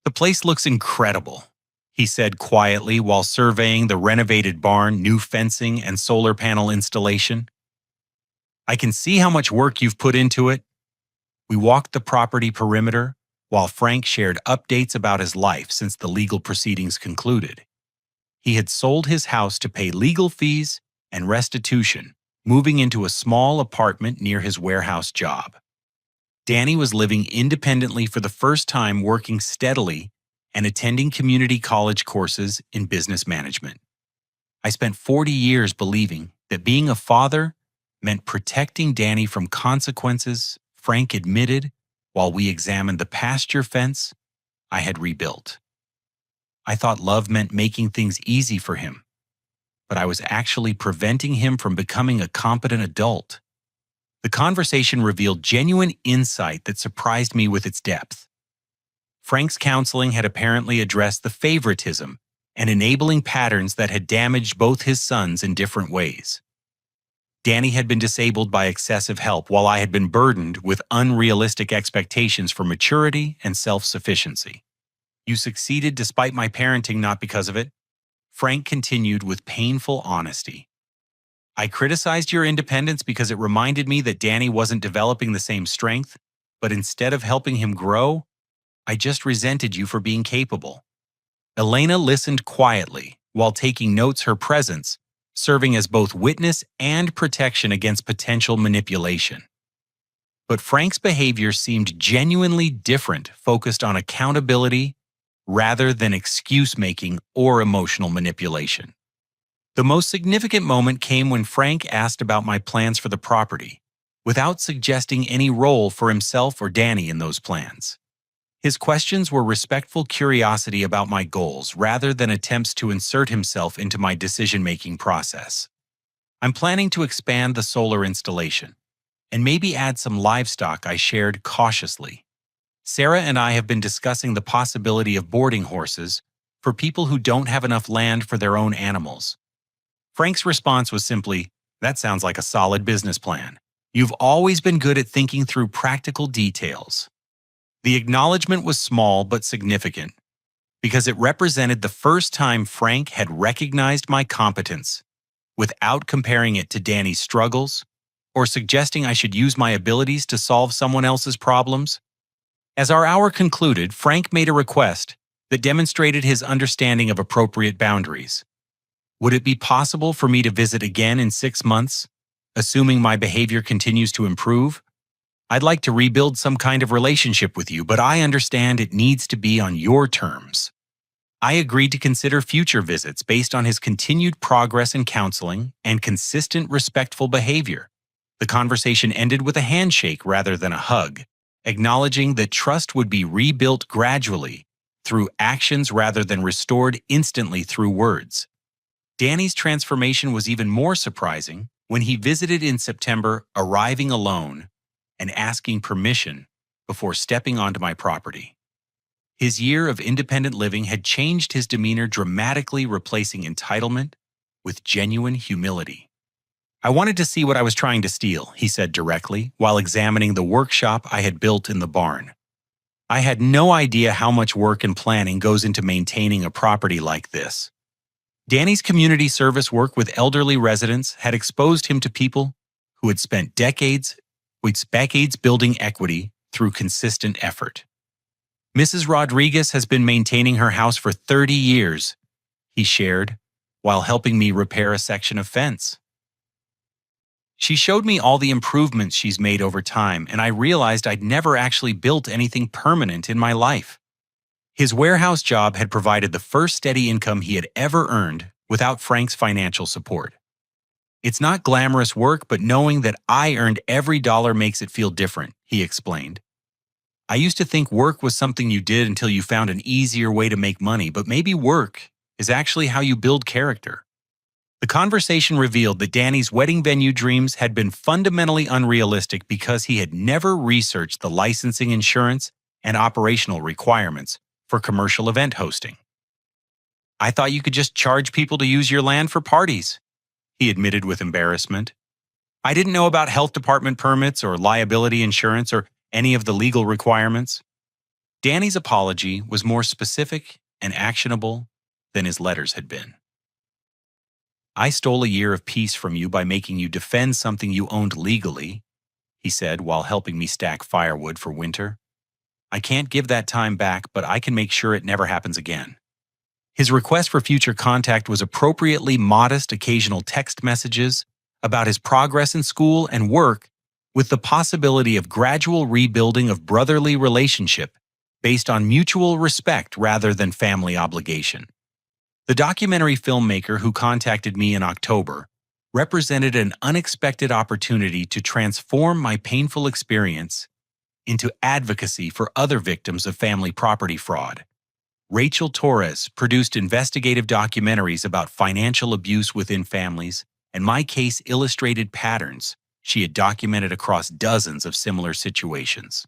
The place looks incredible, he said quietly while surveying the renovated barn, new fencing, and solar panel installation. I can see how much work you've put into it. We walked the property perimeter while Frank shared updates about his life since the legal proceedings concluded. He had sold his house to pay legal fees and restitution, moving into a small apartment near his warehouse job. Danny was living independently for the first time, working steadily and attending community college courses in business management. I spent 40 years believing that being a father meant protecting Danny from consequences, Frank admitted while we examined the pasture fence I had rebuilt. I thought love meant making things easy for him, but I was actually preventing him from becoming a competent adult. The conversation revealed genuine insight that surprised me with its depth. Frank's counseling had apparently addressed the favoritism and enabling patterns that had damaged both his sons in different ways. Danny had been disabled by excessive help, while I had been burdened with unrealistic expectations for maturity and self-sufficiency. You succeeded despite my parenting, not because of it, Frank continued with painful honesty. I criticized your independence because it reminded me that Danny wasn't developing the same strength, but instead of helping him grow, I just resented you for being capable. Elena listened quietly while taking notes, her presence serving as both witness and protection against potential manipulation. But Frank's behavior seemed genuinely different, focused on accountability rather than excuse-making or emotional manipulation. The most significant moment came when Frank asked about my plans for the property, without suggesting any role for himself or Danny in those plans. His questions were respectful curiosity about my goals rather than attempts to insert himself into my decision-making process. I'm planning to expand the solar installation and maybe add some livestock, I shared cautiously. Sarah and I have been discussing the possibility of boarding horses for people who don't have enough land for their own animals. Frank's response was simply, "That sounds like a solid business plan. You've always been good at thinking through practical details." The acknowledgement was small but significant, because it represented the first time Frank had recognized my competence, without comparing it to Danny's struggles or suggesting I should use my abilities to solve someone else's problems. As our hour concluded, Frank made a request that demonstrated his understanding of appropriate boundaries. Would it be possible for me to visit again in 6 months, assuming my behavior continues to improve? I'd like to rebuild some kind of relationship with you, but I understand it needs to be on your terms. I agreed to consider future visits based on his continued progress in counseling and consistent respectful behavior. The conversation ended with a handshake rather than a hug, acknowledging that trust would be rebuilt gradually through actions rather than restored instantly through words. Danny's transformation was even more surprising when he visited in September, arriving alone and asking permission before stepping onto my property. His year of independent living had changed his demeanor dramatically, replacing entitlement with genuine humility. "I wanted to see what I was trying to steal," he said directly, while examining the workshop I had built in the barn. "I had no idea how much work and planning goes into maintaining a property like this." Danny's community service work with elderly residents had exposed him to people who had spent decades building equity through consistent effort. "Mrs. Rodriguez has been maintaining her house for 30 years, he shared, while helping me repair a section of fence. "She showed me all the improvements she's made over time, and I realized I'd never actually built anything permanent in my life." His warehouse job had provided the first steady income he had ever earned without Frank's financial support. "It's not glamorous work, but knowing that I earned every dollar makes it feel different," he explained. "I used to think work was something you did until you found an easier way to make money, but maybe work is actually how you build character." The conversation revealed that Danny's wedding venue dreams had been fundamentally unrealistic because he had never researched the licensing, insurance, and operational requirements for commercial event hosting. "I thought you could just charge people to use your land for parties," he admitted with embarrassment. "I didn't know about health department permits or liability insurance or any of the legal requirements." Danny's apology was more specific and actionable than his letters had been. "I stole a year of peace from you by making you defend something you owned legally," he said while helping me stack firewood for winter. "I can't give that time back, but I can make sure it never happens again." His request for future contact was appropriately modest occasional text messages about his progress in school and work, with the possibility of gradual rebuilding of brotherly relationship based on mutual respect rather than family obligation. The documentary filmmaker who contacted me in October represented an unexpected opportunity to transform my painful experience into advocacy for other victims of family property fraud. Rachel Torres produced investigative documentaries about financial abuse within families, and my case illustrated patterns she had documented across dozens of similar situations.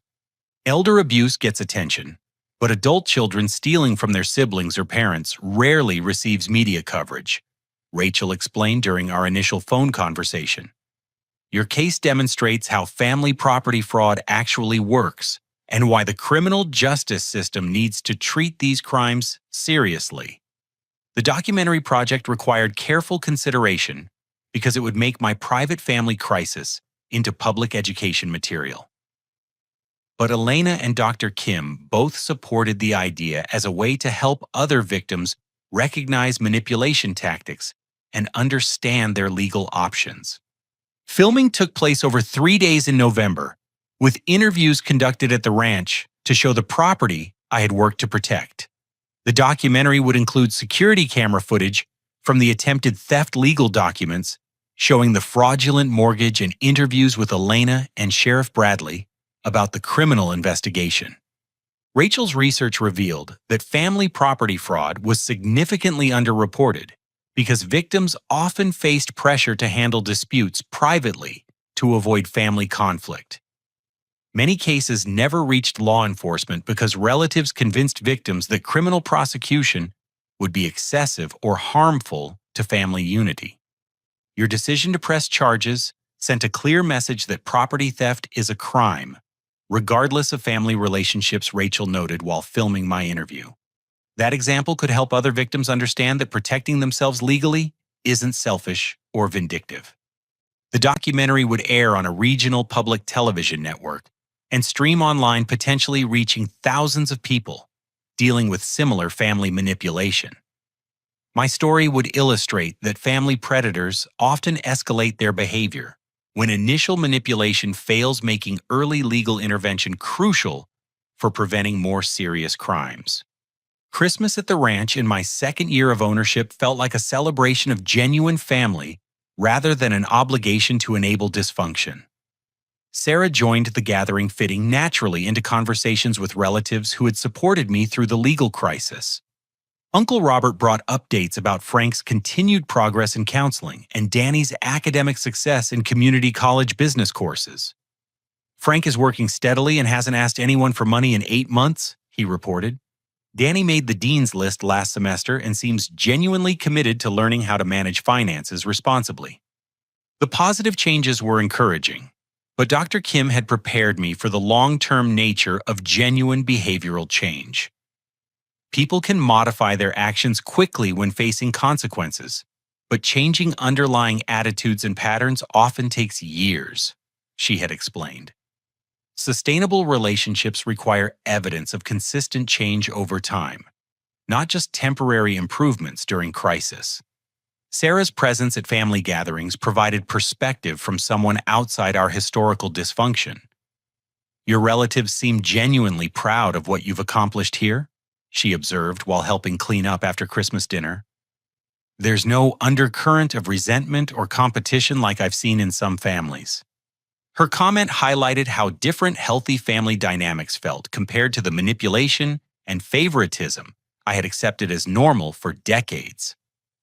Elder abuse gets attention, but adult children stealing from their siblings or parents rarely receives media coverage, Rachel explained during our initial phone conversation. "Your case demonstrates how family property fraud actually works and why the criminal justice system needs to treat these crimes seriously." The documentary project required careful consideration because it would make my private family crisis into public education material. But Elena and Dr. Kim both supported the idea as a way to help other victims recognize manipulation tactics and understand their legal options. Filming took place over 3 days in November, with interviews conducted at the ranch to show the property I had worked to protect. The documentary would include security camera footage from the attempted theft legal documents, showing the fraudulent mortgage, and interviews with Elena and Sheriff Bradley about the criminal investigation. Rachel's research revealed that family property fraud was significantly underreported because victims often faced pressure to handle disputes privately to avoid family conflict. Many cases never reached law enforcement because relatives convinced victims that criminal prosecution would be excessive or harmful to family unity. Your decision to press charges sent a clear message that property theft is a crime, regardless of family relationships, Rachel noted while filming my interview. That example could help other victims understand that protecting themselves legally isn't selfish or vindictive. The documentary would air on a regional public television network and stream online, potentially reaching thousands of people dealing with similar family manipulation. My story would illustrate that family predators often escalate their behavior when initial manipulation fails, making early legal intervention crucial for preventing more serious crimes. Christmas at the ranch in my second year of ownership felt like a celebration of genuine family rather than an obligation to enable dysfunction. Sarah joined the gathering, fitting naturally into conversations with relatives who had supported me through the legal crisis. Uncle Robert brought updates about Frank's continued progress in counseling and Danny's academic success in community college business courses. "Frank is working steadily and hasn't asked anyone for money in 8 months, he reported. "Danny made the dean's list last semester and seems genuinely committed to learning how to manage finances responsibly." The positive changes were encouraging, but Dr. Kim had prepared me for the long-term nature of genuine behavioral change. People can modify their actions quickly when facing consequences, but changing underlying attitudes and patterns often takes years, she had explained. Sustainable relationships require evidence of consistent change over time, not just temporary improvements during crisis. Sarah's presence at family gatherings provided perspective from someone outside our historical dysfunction. "Your relatives seem genuinely proud of what you've accomplished here," she observed while helping clean up after Christmas dinner. "There's no undercurrent of resentment or competition like I've seen in some families." Her comment highlighted how different healthy family dynamics felt compared to the manipulation and favoritism I had accepted as normal for decades.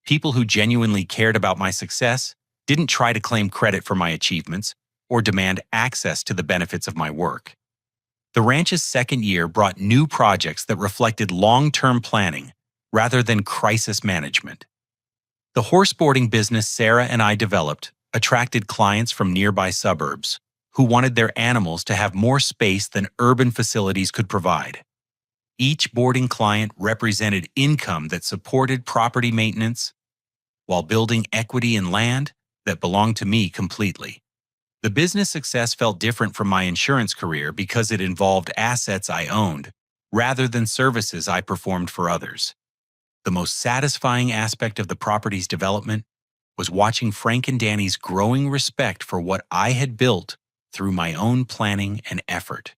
People who genuinely cared about my success didn't try to claim credit for my achievements or demand access to the benefits of my work. The ranch's second year brought new projects that reflected long-term planning rather than crisis management. The horseboarding business Sarah and I developed attracted clients from nearby suburbs who wanted their animals to have more space than urban facilities could provide. Each boarding client represented income that supported property maintenance while building equity in land that belonged to me completely. The business success felt different from my insurance career because it involved assets I owned rather than services I performed for others. The most satisfying aspect of the property's development was watching Frank and Danny's growing respect for what I had built through my own planning and effort.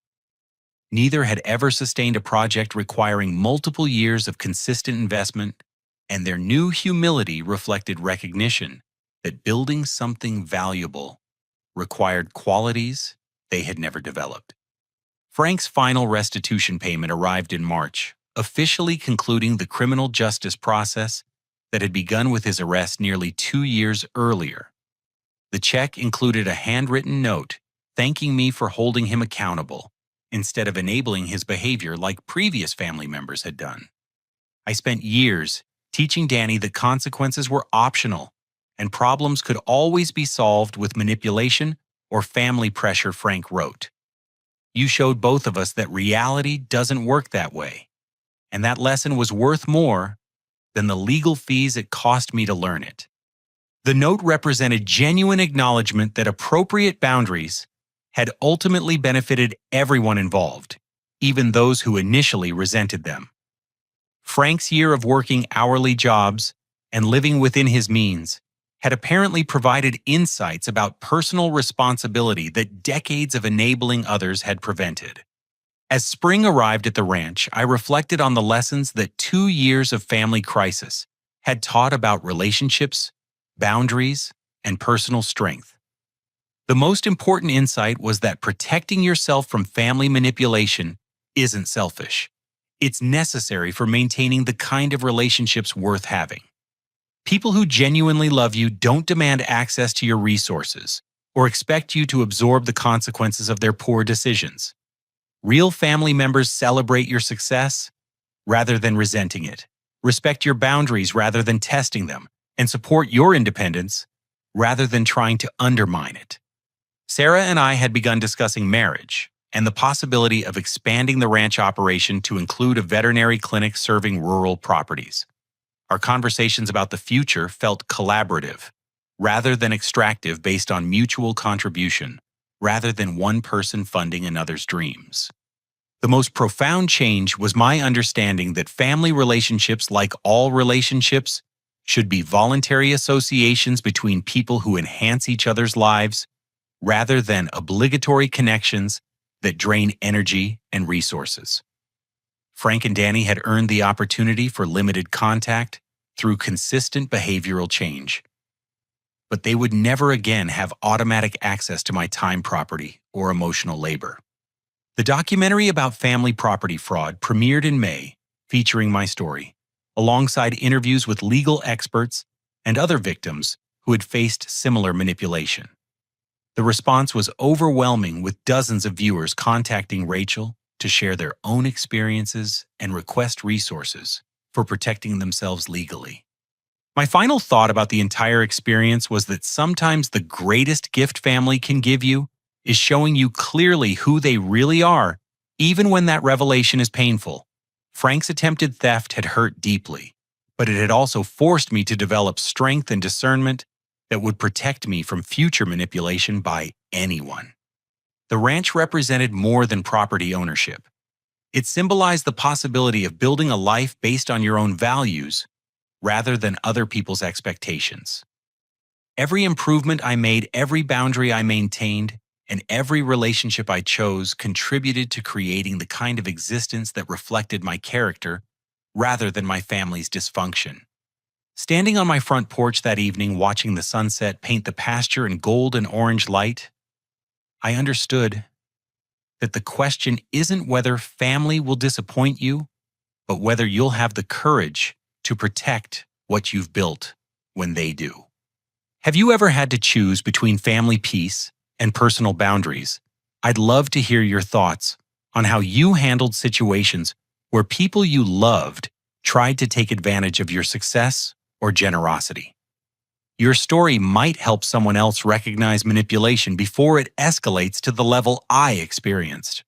Neither had ever sustained a project requiring multiple years of consistent investment, and their new humility reflected recognition that building something valuable required qualities they had never developed. Frank's final restitution payment arrived in March, officially concluding the criminal justice process that had begun with his arrest nearly 2 years earlier. The check included a handwritten note thanking me for holding him accountable instead of enabling his behavior like previous family members had done. I spent years teaching Danny that consequences were optional and problems could always be solved with manipulation or family pressure, Frank wrote. You showed both of us that reality doesn't work that way, and that lesson was worth more than the legal fees it cost me to learn it. The note represented genuine acknowledgement that appropriate boundaries had ultimately benefited everyone involved, even those who initially resented them. Frank's year of working hourly jobs and living within his means had apparently provided insights about personal responsibility that decades of enabling others had prevented. As spring arrived at the ranch, I reflected on the lessons that 2 years of family crisis had taught about relationships, boundaries, and personal strength. The most important insight was that protecting yourself from family manipulation isn't selfish. It's necessary for maintaining the kind of relationships worth having. People who genuinely love you don't demand access to your resources or expect you to absorb the consequences of their poor decisions. Real family members celebrate your success rather than resenting it, respect your boundaries rather than testing them, and support your independence rather than trying to undermine it. Sarah and I had begun discussing marriage and the possibility of expanding the ranch operation to include a veterinary clinic serving rural properties. Our conversations about the future felt collaborative, rather than extractive based on mutual contribution, rather than one person funding another's dreams. The most profound change was my understanding that family relationships, like all relationships, should be voluntary associations between people who enhance each other's lives, rather than obligatory connections that drain energy and resources. Frank and Danny had earned the opportunity for limited contact through consistent behavioral change. But they would never again have automatic access to my time, property, or emotional labor. The documentary about family property fraud premiered in May, featuring my story, alongside interviews with legal experts and other victims who had faced similar manipulation. The response was overwhelming, with dozens of viewers contacting Rachel to share their own experiences and request resources for protecting themselves legally. My final thought about the entire experience was that sometimes the greatest gift family can give you is showing you clearly who they really are, even when that revelation is painful. Frank's attempted theft had hurt deeply, but it had also forced me to develop strength and discernment that would protect me from future manipulation by anyone. The ranch represented more than property ownership. It symbolized the possibility of building a life based on your own values rather than other people's expectations. Every improvement I made, every boundary I maintained, and every relationship I chose contributed to creating the kind of existence that reflected my character rather than my family's dysfunction. Standing on my front porch that evening, watching the sunset paint the pasture in gold and orange light, I understood that the question isn't whether family will disappoint you, but whether you'll have the courage to protect what you've built when they do. Have you ever had to choose between family peace and personal boundaries? I'd love to hear your thoughts on how you handled situations where people you loved tried to take advantage of your success or generosity. Your story might help someone else recognize manipulation before it escalates to the level I experienced.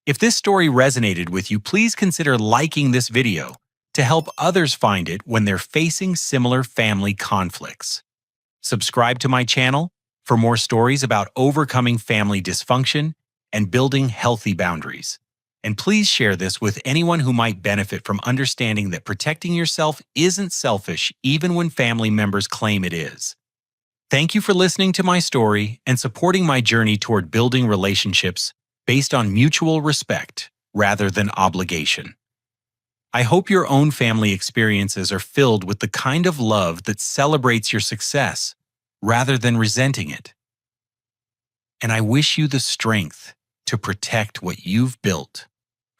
If this story resonated with you, please consider liking this video to help others find it when they're facing similar family conflicts. Subscribe to my channel for more stories about overcoming family dysfunction and building healthy boundaries. And please share this with anyone who might benefit from understanding that protecting yourself isn't selfish even when family members claim it is. Thank you for listening to my story and supporting my journey toward building relationships based on mutual respect rather than obligation. I hope your own family experiences are filled with the kind of love that celebrates your success rather than resenting it. And I wish you the strength to protect what you've built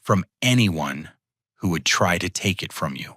from anyone who would try to take it from you.